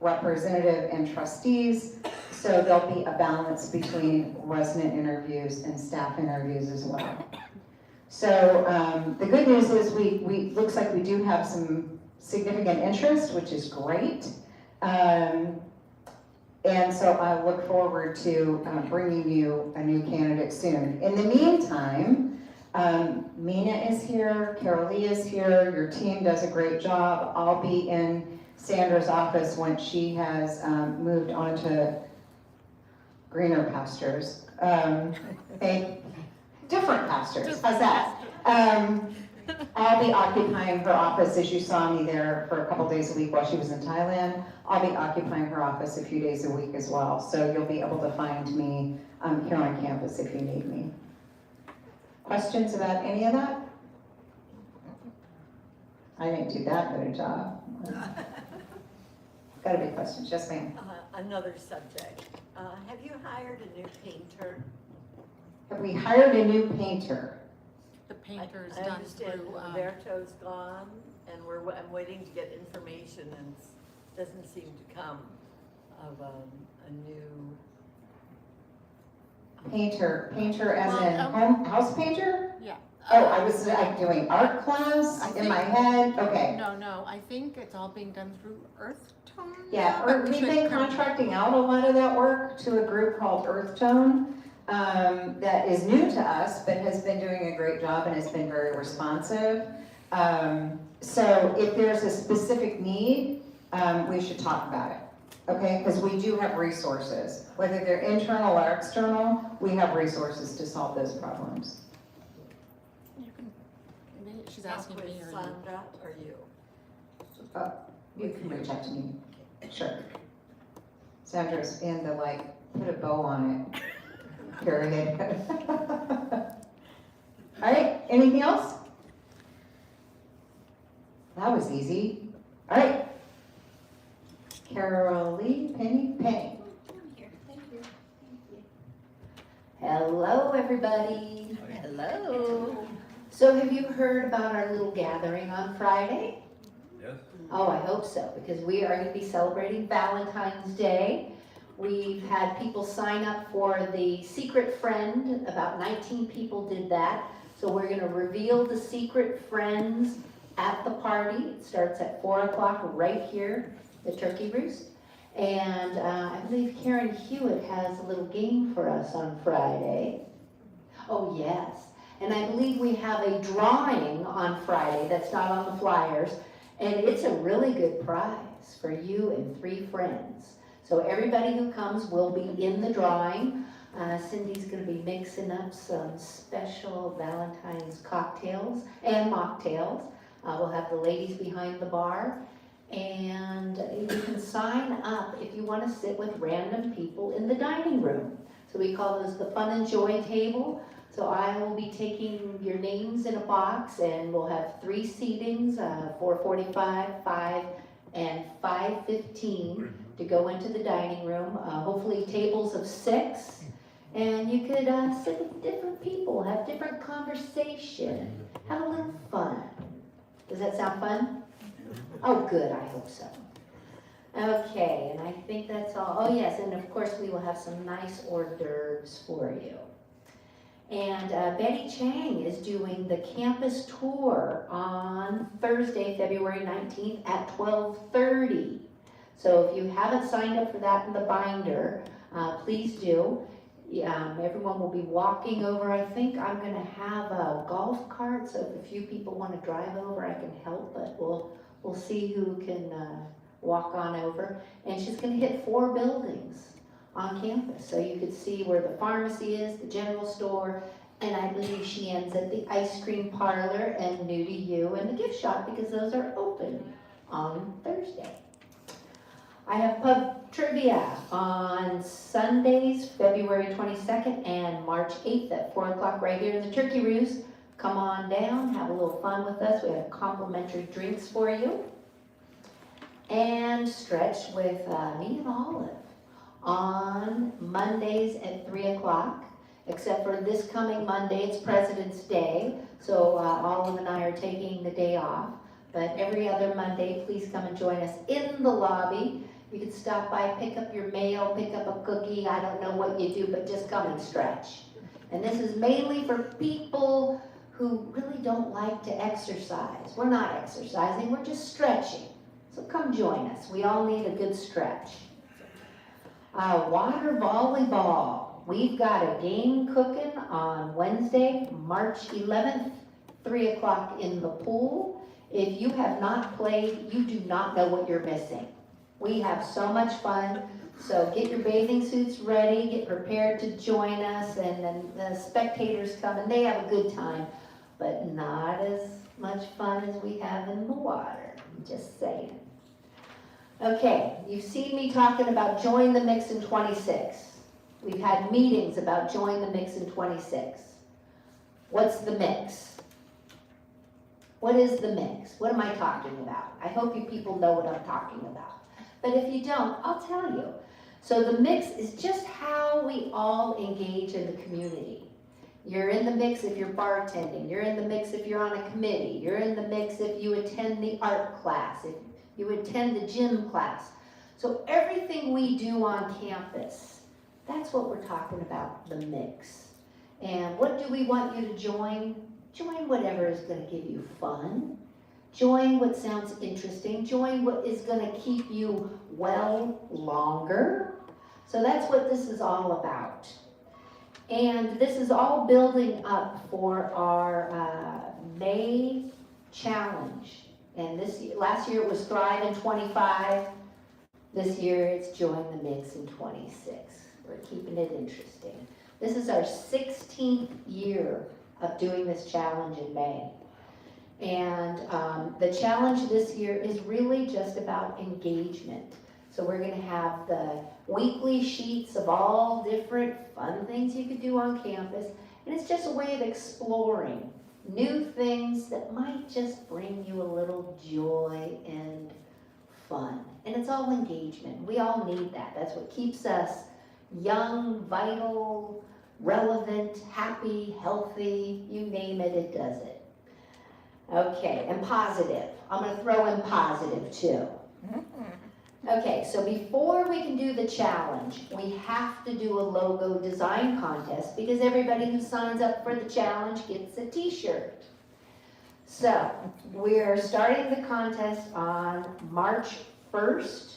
representative and trustees. So there'll be a balance between resident interviews and staff interviews as well. So the good news is we looks like we do have some significant interest, which is great. And so I look forward to bringing you a new candidate soon. In the meantime, Mina is here, Carolee is here, your team does a great job. I'll be in Sandra's office once she has moved on to greener pastures. Different pastures, how's that? I'll be occupying her office, as you saw me there for a couple days a week while she was in Thailand. I'll be occupying her office a few days a week as well, so you'll be able to find me here on campus if you need me. Questions about any of that? I didn't do that good a job. Gotta be questions, yes ma'am. Another subject. Have you hired a new painter? Have we hired a new painter? The painter's I done understand through, Roberto's gone, and I'm waiting to get information, and it doesn't seem to come of a new. Painter as Well, in house painter? yeah. Oh, I was doing art class I in my think- head, okay. No, I think it's all being done through Earth Tone. Yeah, But we we've should been come- contracting out a lot of that work to a group called Earth Tone, that is new to us, but has been doing a great job and has been very responsive. So if there's a specific need, we should talk about it, okay? Because we do have resources. Whether they're internal or external, we have resources to solve those problems. You can, she's Talk asking with me or you. Sandra or you? You can reach out to me, sure. Sandra's in the put a bow on it. Period. All right, anything else? That was easy. All right. Carolee, Penny. Hello, everybody. Hello. So have you heard about our little gathering on Friday? Yes. Oh, I hope so, because we are going to be celebrating Valentine's Day. We've had people sign up for the secret friend. About 19 people did that. So we're going to reveal the secret friends at the party. It starts at 4 o'clock right here, the Turkey Roost. And I believe Karen Hewitt has a little game for us on Friday. Oh, yes. And I believe we have a drawing on Friday that's not on the flyers. And it's a really good prize for you and 3 friends. So everybody who comes will be in the drawing. Cindy's going to be mixing up some special Valentine's cocktails and mocktails. We'll have the ladies behind the bar. And you can sign up if you want to sit with random people in the dining room. So we call those the Fun and Joy table. So I will be taking your names in a box, and we'll have 3 seatings, 4:45, 5, and 5:15 to go into the dining room. Hopefully tables of 6. And you could sit with different people, have different conversation, have a little fun. Does that sound fun? Oh, good, I hope so. Okay, and I think that's all. Oh, yes, and of course we will have some nice hors d'oeuvres for you. And Betty Chang is doing the campus tour on Thursday, February 19th at 12:30. So if you haven't signed up for that in the binder, please do. Everyone will be walking over. I think I'm going to have a golf cart, so if a few people want to drive over, I can help, but we'll see who can walk on over. And she's going to hit 4 buildings on campus, so you could see where the pharmacy is, the general store, and I believe she ends at the ice cream parlor and New to You and the gift shop, because those are open on Thursday. I have pub trivia on Sundays, February 22nd and March 8th at 4 o'clock right here in the Turkey Roost. Come on down, have a little fun with us. We have complimentary drinks for you. And stretch with me and Olive on Mondays at 3 o'clock, except for this coming Monday, it's President's Day, so Olive and I are taking the day off. But every other Monday, please come and join us in the lobby. You can stop by, pick up your mail, pick up a cookie. I don't know what you do, but just come and stretch. And this is mainly for people who really don't like to exercise. We're not exercising, we're just stretching. So come join us. We all need a good stretch. Water volleyball. We've got a game cooking on Wednesday, March 11th, 3 o'clock in the pool. If you have not played, you do not know what you're missing. We have so much fun. So get your bathing suits ready, get prepared to join us, and then the spectators come and they have a good time, but not as much fun as we have in the water. I'm just saying. Okay, you've seen me talking about Join the Mix in 26. We've had meetings about Join the Mix in 26. What's the mix? What is the mix? What am I talking about? I hope you people know what I'm talking about. But if you don't, I'll tell you. So the mix is just how we all engage in the community. You're in the mix if you're bartending. You're in the mix if you're on a committee. You're in the mix if you attend the art class, if you attend the gym class. So everything we do on campus, that's what we're talking about, the mix. And what do we want you to join? Join whatever is going to give you fun. Join what sounds interesting. Join what is going to keep you well longer. So that's what this is all about. And this is all building up for our May challenge. And last year it was Thrive in 25. This year it's Join the Mix in 26. We're keeping it interesting. This is our 16th year of doing this challenge in May. And the challenge this year is really just about engagement. So we're going to have the weekly sheets of all different fun things you could do on campus. And it's just a way of exploring new things that might just bring you a little joy and fun. And it's all engagement. We all need that. That's what keeps us young, vital, relevant, happy, healthy, you name it, it does it. Okay, and positive. I'm going to throw in positive too. Okay, so before we can do the challenge, we have to do a logo design contest because everybody who signs up for the challenge gets a t-shirt. So, we're starting the contest on March 1st,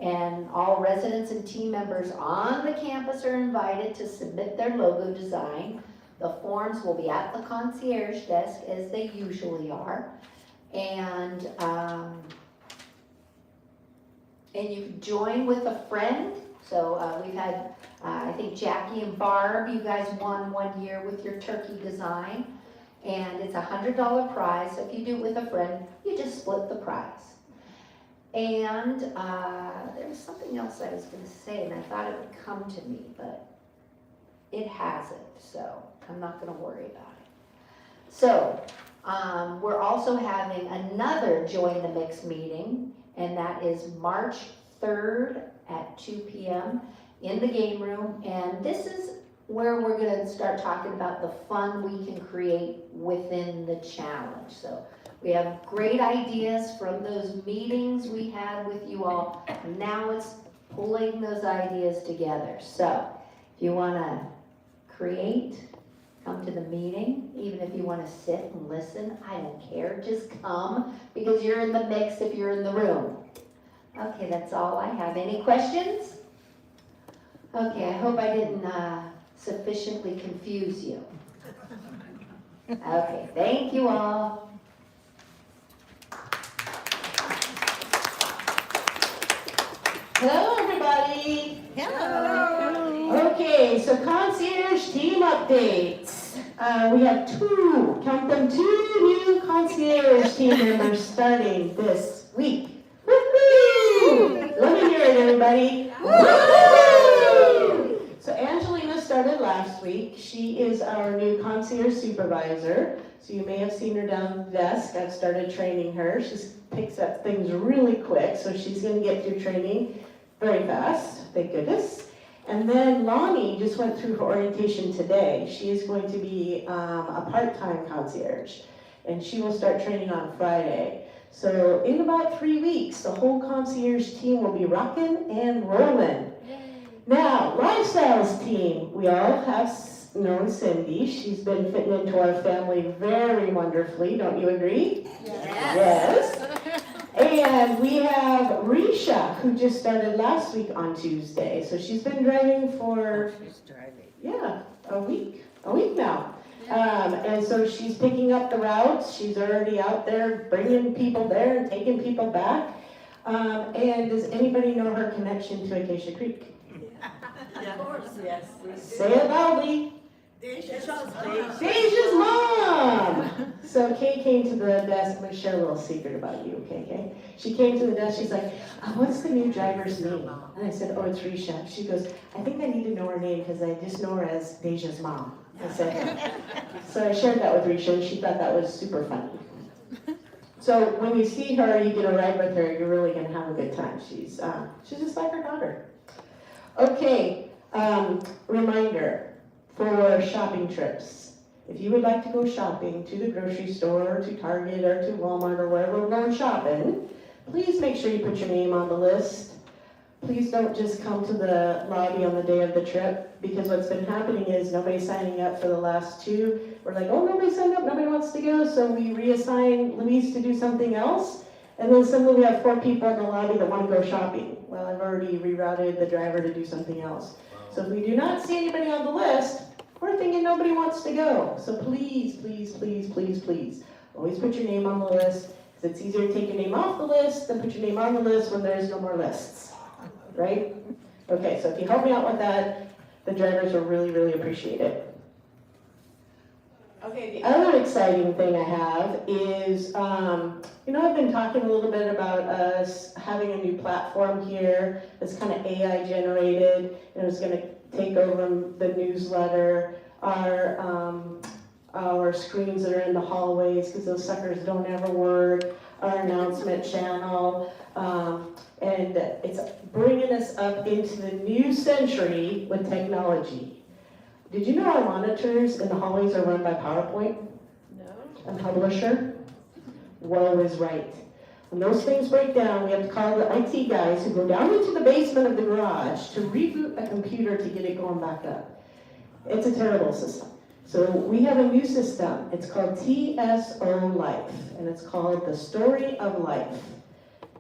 and all residents and team members on the campus are invited to submit their logo design. The forms will be at the concierge desk as they usually are. And you can join with a friend. So we've had, I think Jackie and Barb, you guys won one year with your turkey design. And it's a $100 prize. So if you do it with a friend, you just split the prize. And there was something else I was going to say, and I thought it would come to me, but it hasn't. So I'm not going to worry about it. So we're also having another Join the Mix meeting, and that is March 3rd at 2 p.m. in the game room. And this is where we're going to start talking about the fun we can create within the challenge. So we have great ideas from those meetings we had with you all. Now it's pulling those ideas together. So if you want to create, come to the meeting. Even if you want to sit and listen, I don't care. Just come because you're in the mix if you're in the room. Okay, that's all I have. Any questions? Okay, I hope I didn't sufficiently confuse you. Okay, thank you all. Hello, everybody. Hello. Okay, so concierge team updates. We have count them, two new concierge team members starting this week. Woo-hoo! Let me hear it, everybody. Woo-hoo! So Angelina started last week. She is our new concierge supervisor. So you may have seen her down the desk. I've started training her. She picks up things really quick, so she's going to get through training very fast, thank goodness. And then Lonnie just went through her orientation today. She is going to be a part-time concierge, and she will start training on Friday. So in about 3 weeks, the whole concierge team will be rocking and rolling. Now, lifestyles team, we all have known Cindy. She's been fitting into our family very wonderfully, don't you agree? Yes. And we have Risha, who just started last week on Tuesday. So she's been driving for, yeah, a week now. And so she's picking up the routes. She's already out there bringing people there and taking people back. And does anybody know her connection to Acacia Creek? Of course, yes. Say it loudly. Deja's mom! So Kay came to the desk. I'm going to share a little secret about you, okay, Kay? She came to the desk. She's like, what's the new driver's name? And I said, oh, it's Risha. She goes, I think I need to know her name because I just know her as Deja's mom. I said, so I shared that with Risha, and she thought that was super funny. So when you see her, you get a ride with her, you're really going to have a good time. She's just like her daughter. Okay, reminder for shopping trips. If you would like to go shopping to the grocery store, or to Target, or to Walmart, or wherever we're going shopping, please make sure you put your name on the list. Please don't just come to the lobby on the day of the trip, because what's been happening is nobody's signing up for the last two. We're like, oh, nobody signed up, nobody wants to go, so we reassign Louise to do something else, and then suddenly we have 4 people in the lobby that want to go shopping. Well, I've already rerouted the driver to do something else. So if we do not see anybody on the list, we're thinking nobody wants to go. So please, please, please, please, please, always put your name on the list, because it's easier to take your name off the list than put your name on the list when there's no more lists. Right? Okay, so if you help me out with that, the drivers will really, really appreciate it. Okay, the other exciting thing I have is, I've been talking a little bit about us having a new platform here that's kind of AI generated, and it's going to take over the newsletter, our screens that are in the hallways, because those suckers don't ever work, our announcement channel, and it's bringing us up into the new century with technology. Did you know our monitors in the hallways are run by PowerPoint? No. And Publisher? Woe is right. When those things break down, we have to call the IT guys who go down into the basement of the garage to reboot a computer to get it going back up. It's a terrible system. So we have a new system. It's called TSO Life, and it's called the Story of Life.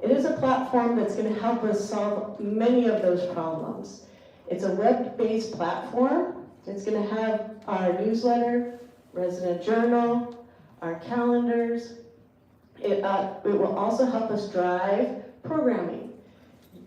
It is a platform that's going to help us solve many of those problems. It's a web-based platform. It's going to have our newsletter, resident journal, our calendars. It will also help us drive programming.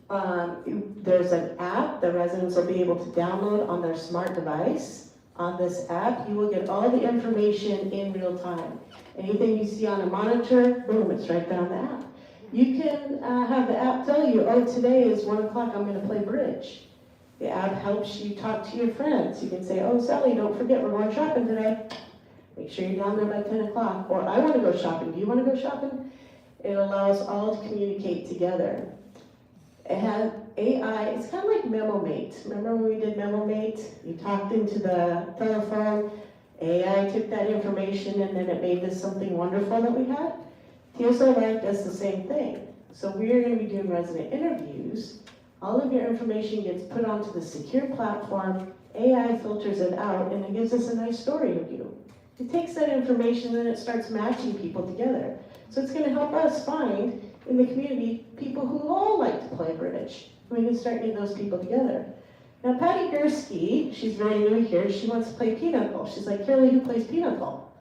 There's an app the residents will be able to download on their smart device. On this app, you will get all the information in real time. Anything you see on a monitor, boom, it's right there on the app. You can have the app tell you, oh, today is 1 o'clock, I'm going to play bridge. The app helps you talk to your friends. You can say, oh, Sally, don't forget we're going shopping today. Make sure you're down there by 10 o'clock. Or I want to go shopping. Do you want to go shopping? It allows all to communicate together. It has AI. It's kind of like MemoMate. Remember when we did MemoMate? You talked into the telephone. AI took that information and then it made this something wonderful that we had. TSO Life does the same thing. So we're going to be doing resident interviews. All of your information gets put onto the secure platform. AI filters it out and it gives us a nice story of you. It takes that information and it starts matching people together. So it's going to help us find in the community people who all like to play bridge. We can start getting those people together. Now Patty Gursky, she's very new here, she wants to play pinochle. She's like, Carly, who plays pinochle?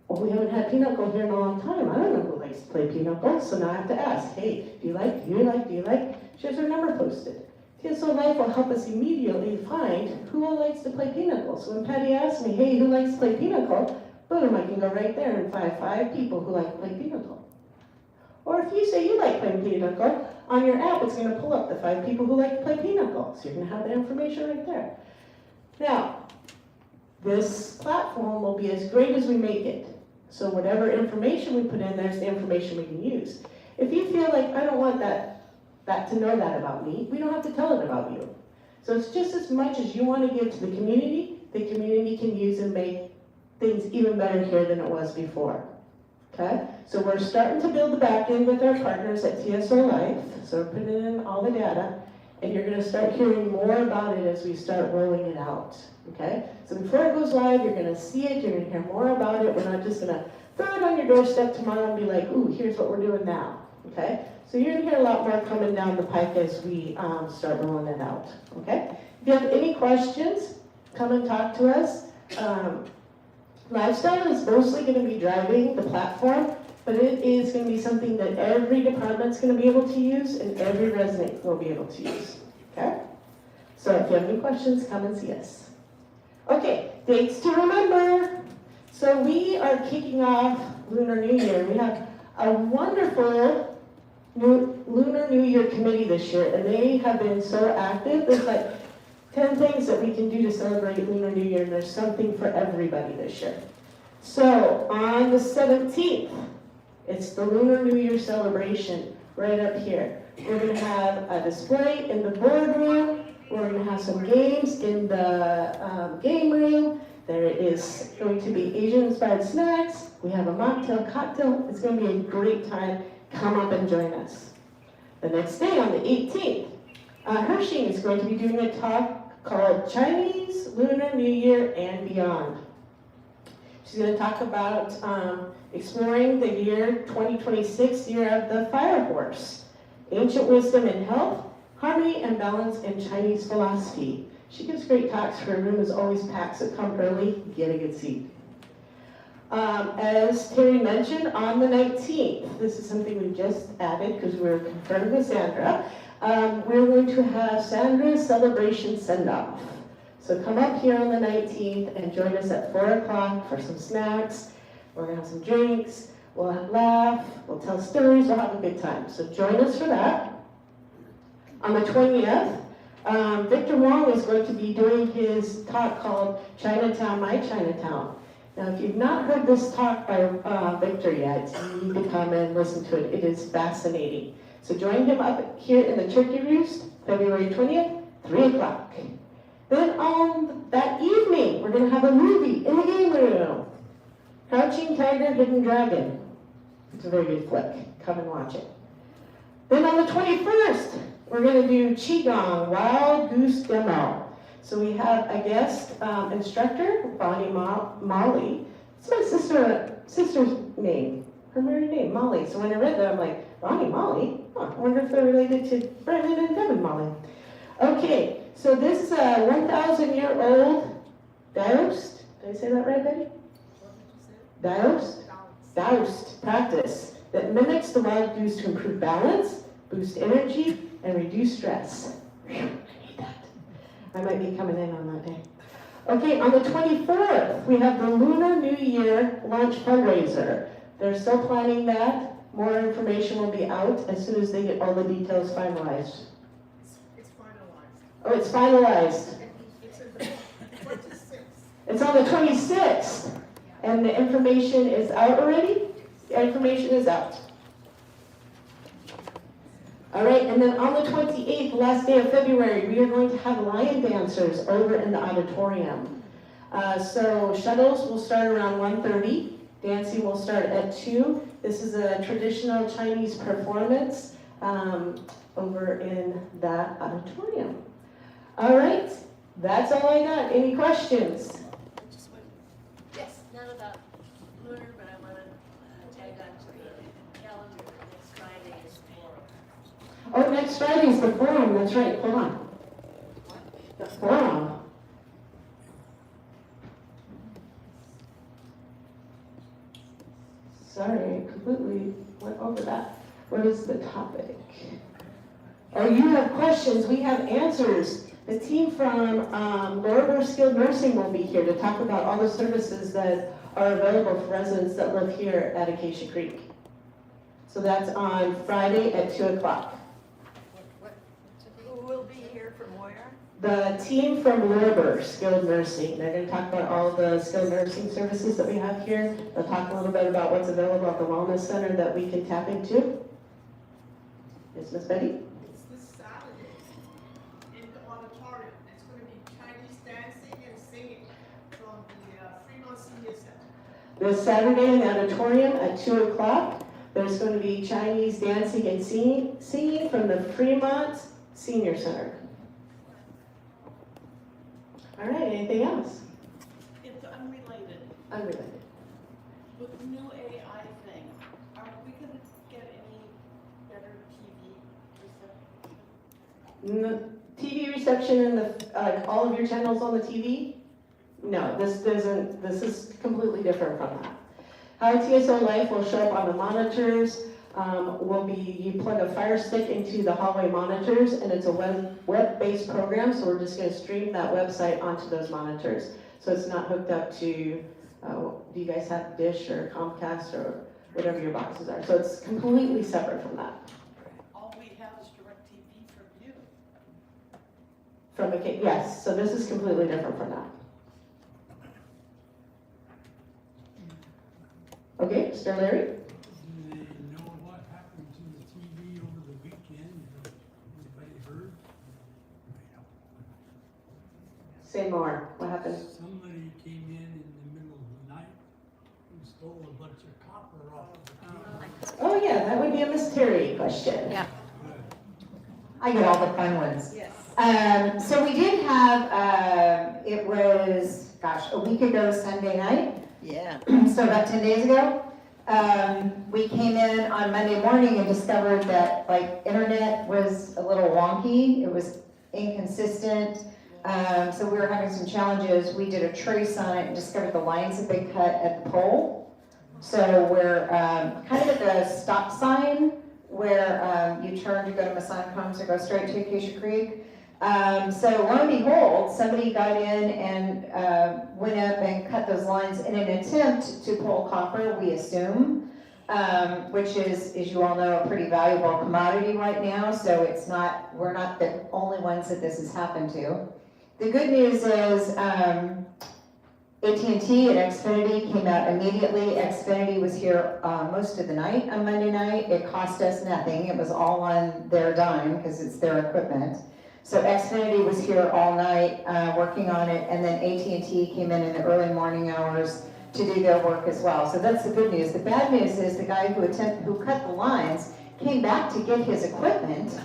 Well, we haven't had pinochle here in a long time. I don't know who likes to play pinochle, so now I have to ask, hey, do you like? She has her number posted. TSO Life will help us immediately find who all likes to play pinochle. So when Patty asks me, hey, who likes to play pinochle? Boom, I can go right there and find 5 people who like to play pinochle. Or if you say you like playing pinochle, on your app it's going to pull up the 5 people who like to play pinochle. So you're going to have the information right there. Now, this platform will be as great as we make it. So whatever information we put in, there's the information we can use. If you feel like, I don't want that to know that about me, we don't have to tell it about you. So it's just as much as you want to give to the community can use and make things even better here than it was before. Okay? So we're starting to build the back end with our partners at TSO Life. So we're putting in all the data. and you're gonna start hearing more about it as we start rolling it out, okay? So before it goes live, you're gonna see it, you're gonna hear more about it. We're not just gonna throw it on your doorstep tomorrow and be like, ooh, here's what we're doing now, okay? So you're gonna hear a lot more coming down the pike as we start rolling it out, okay? If you have any questions, come and talk to us. Lifestyle is mostly gonna be driving the platform, but it is gonna be something that every department's gonna be able to use and every resident will be able to use, okay? So if you have any questions, come and see us. Okay, dates to remember. So we are kicking off Lunar New Year. We have a wonderful Lunar New Year committee this year, and they have been so active. There's like 10 things that we can do to celebrate Lunar New Year, and there's something for everybody this year. So on the 17th, it's the Lunar New Year celebration right up here. We're going to have a display in the boardroom. We're going to have some games in the game room. There is going to be Asian-inspired snacks. We have a mocktail cocktail. It's going to be a great time. Come up and join us. The next day, on the 18th, Hershey is going to be doing a talk called Chinese Lunar New Year and Beyond. She's going to talk about exploring the year 2026, year of the fire horse, ancient wisdom in health, harmony and balance in Chinese philosophy. She gives great talks. Her room is always packed, so come early, get a good seat. As Terry mentioned, on the 19th, this is something we just added because we're confirmed with Sandra, we're going to have Sandra's celebration send-off. So come up here on the 19th and join us at 4 o'clock for some snacks. We're going to have some drinks, we'll laugh, we'll tell stories, we'll have a good time. So join us for that. On the 20th, Victor Wong is going to be doing his talk called Chinatown, My Chinatown. Now, if you've not heard this talk by Victor yet, you need to come and listen to it. It is fascinating. So join him up here in the Turkey Roost, February 20th, 3 o'clock. Then on that evening, we're going to have a movie in the game room. Crouching Tiger, Hidden Dragon. It's a very good flick. Come and watch it. Then on the 21st, we're going to do Qigong Wild Goose Demo. So we have a guest instructor, Bonnie Molly. It's my sister's name, her married name, Molly. So when I read that, I'm like, Bonnie Molly? Huh, I wonder if they're related to Brandon and Devin Molly. Okay, so this is a 1,000-year-old Daoist. Did I say that right, Betty? Daoist practice that mimics the wild goose to improve balance, boost energy, and reduce stress. I need that. I might be coming in on that day. Okay, on the 24th, we have the Lunar New Year lunch fundraiser. They're still planning that. More information will be out as soon as they get all the details finalized. It's finalized. Oh, it's finalized. It's in the 26th. It's on the 26th. And the information is out already? The information is out. All right, and then on the 28th, last day of February, we are going to have lion dancers over in the auditorium. So shuttles will start around 1:30. Dancing will start at 2. This is a traditional Chinese performance over in that auditorium. All right, that's all I got. Any questions? Yes, none about lunar, but I want to tag on to the calendar. Next Friday is forum. Oh, next Friday is the forum. That's right. Hold on. The forum. Sorry, I completely went over that. What is the topic? Oh, you have questions. We have answers. The team from Lorimer Skilled Nursing will be here to talk about all the services that are available for residents that live here at Acacia Creek. So that's on Friday at 2 o'clock. Who will be here from where? The team from Lorimer Skilled Nursing, they're going to talk about all the skilled nursing services that we have here. They'll talk a little bit about what's available at the Wellness Center that we can tap into. Yes, Miss Betty? It's this Saturday in the auditorium. It's going to be Chinese dancing and singing from the Fremont Senior Center. This Saturday in the auditorium at 2 o'clock, there's going to be Chinese dancing and singing from the Fremont Senior Center. All right, anything else? It's unrelated. Unrelated. With the new AI thing, are we gonna get any better TV reception? TV reception in the, all of your channels on the TV? No, this is completely different from that. How TSO Life will show up on the monitors will be, you plug a Fire Stick into the hallway monitors, and it's a web-based program, so we're just gonna stream that website onto those monitors. So it's not hooked up to, do you guys have Dish or Comcast or whatever your boxes are? So it's completely separate from that. All we have is DirecTV from you. From a, yes, so this is completely different from that. Okay, Mr. Larry? Do they know what happened to the TV over the weekend? Anybody heard? Say more. What happened? Somebody came in the middle of the night and stole a bunch of copper off the TV. Oh yeah, that would be a Miss Terry question. Yeah. I get all the fun ones. Yes. So we did have, it was, gosh, a week ago Sunday night. Yeah. So about 10 days ago, we came in on Monday morning and discovered that like internet was a little wonky. It was inconsistent. So we were having some challenges. We did a trace on it and discovered the lines had been cut at the pole. So we're kind of at the stop sign where you turn to go to Masonic Homes or go straight to Acacia Creek. So lo and behold, somebody got in and went up and cut those lines in an attempt to pull copper, we assume, which is, as you all know, a pretty valuable commodity right now. So it's not, we're not the only ones that this has happened to. The good news is AT&T and Xfinity came out immediately. Xfinity was here most of the night on Monday night. It cost us nothing. It was all on their dime because it's their equipment. So Xfinity was here all night working on it, and then AT&T came in the early morning hours to do their work as well. So that's the good news. The bad news is the guy who cut the lines came back to get his equipment.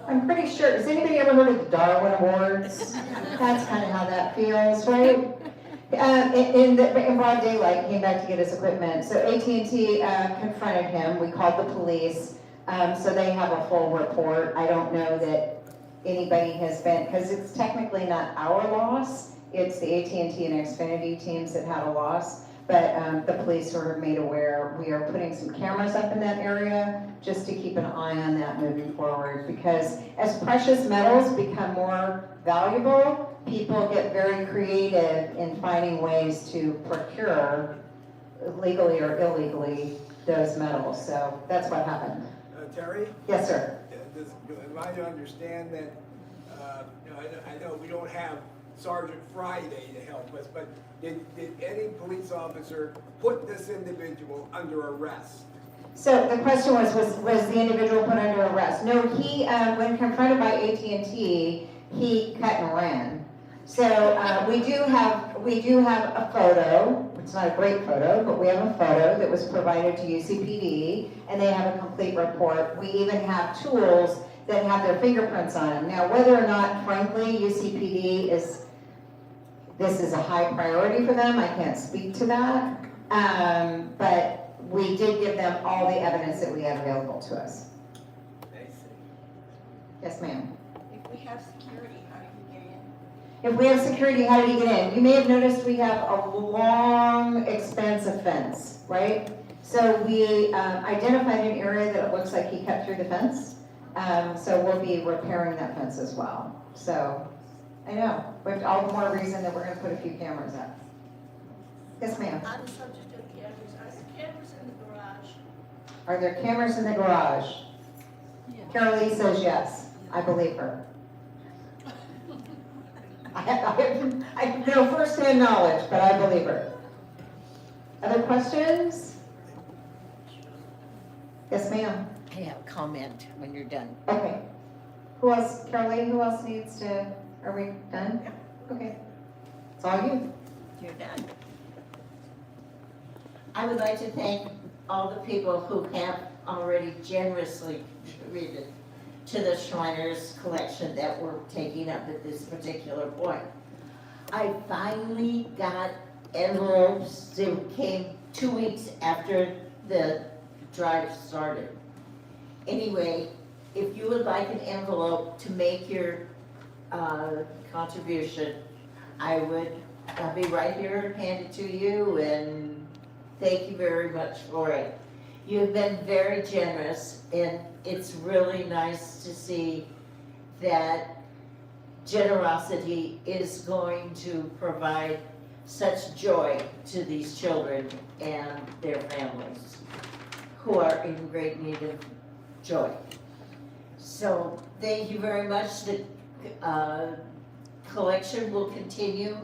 I'm pretty sure, has anybody ever heard of the Darwin Awards? That's kind of how that feels, right? In broad daylight, came back to get his equipment. So AT&T confronted him. We called the police. So they have a full report. I don't know that anybody has been, because it's technically not our loss. It's the AT&T and Xfinity teams that had a loss. But the police were made aware. We are putting some cameras up in that area just to keep an eye on that moving forward. Because as precious metals become more valuable, people get very creative in finding ways to procure, legally or illegally, those metals. So that's what happened. Terry? Yes, sir. Am I to understand that, I know we don't have Sergeant Friday to help us, but did any police officer put this individual under arrest? So the question was the individual put under arrest? No, he, when confronted by AT&T, he cut and ran. So we do have a photo. It's not a great photo, but we have a photo that was provided to UCPD, and they have a complete report. We even have tools that have their fingerprints on them. Now, whether or not, frankly, UCPD this is a high priority for them, I can't speak to that. But we did give them all the evidence that we had available to us. I see. Yes, ma'am. If we have security, how do you get in? If we have security, how did he get in? You may have noticed we have a long, expansive fence, right? So we identified an area that it looks like he cut through the fence. So we'll be repairing that fence as well. So, I know, but all the more reason that we're gonna put a few cameras up. Yes, ma'am. On the subject of cameras, are the cameras in the garage? Are there cameras in the garage? Yeah. Carol Lee says yes. I believe her. I have no first-hand knowledge, but I believe her. Other questions? Yes, ma'am. I have a comment when you're done. Okay. Who else, Carolee, who else needs to, are we done? Okay. It's all you. You're done. I would like to thank all the people who have already generously contributed to the Shriners collection that we're taking up at this particular point. I finally got envelopes that came 2 weeks after the drive started. Anyway, if you would like an envelope to make your contribution, I'll be right here to hand it to you, and thank you very much for it. You've been very generous, and it's really nice to see that generosity is going to provide such joy to these children and their families who are in great need of joy. So thank you very much. The collection will continue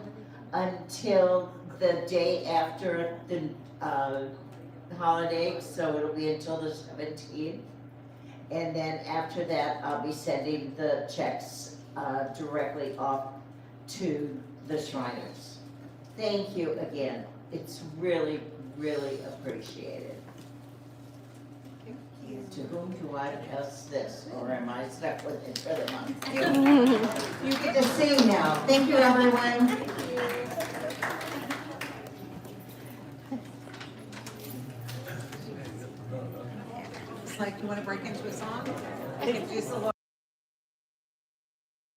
until the day after the holiday, so it'll be until the 17th. And then after that, I'll be sending the checks directly off to the Shriners. Thank you again. It's really, really appreciated. To whom do I pass this, or am I stuck with it for the month? You get to sing now. Thank you, everyone. It's like, you wanna break into a song? Introduce the Lord.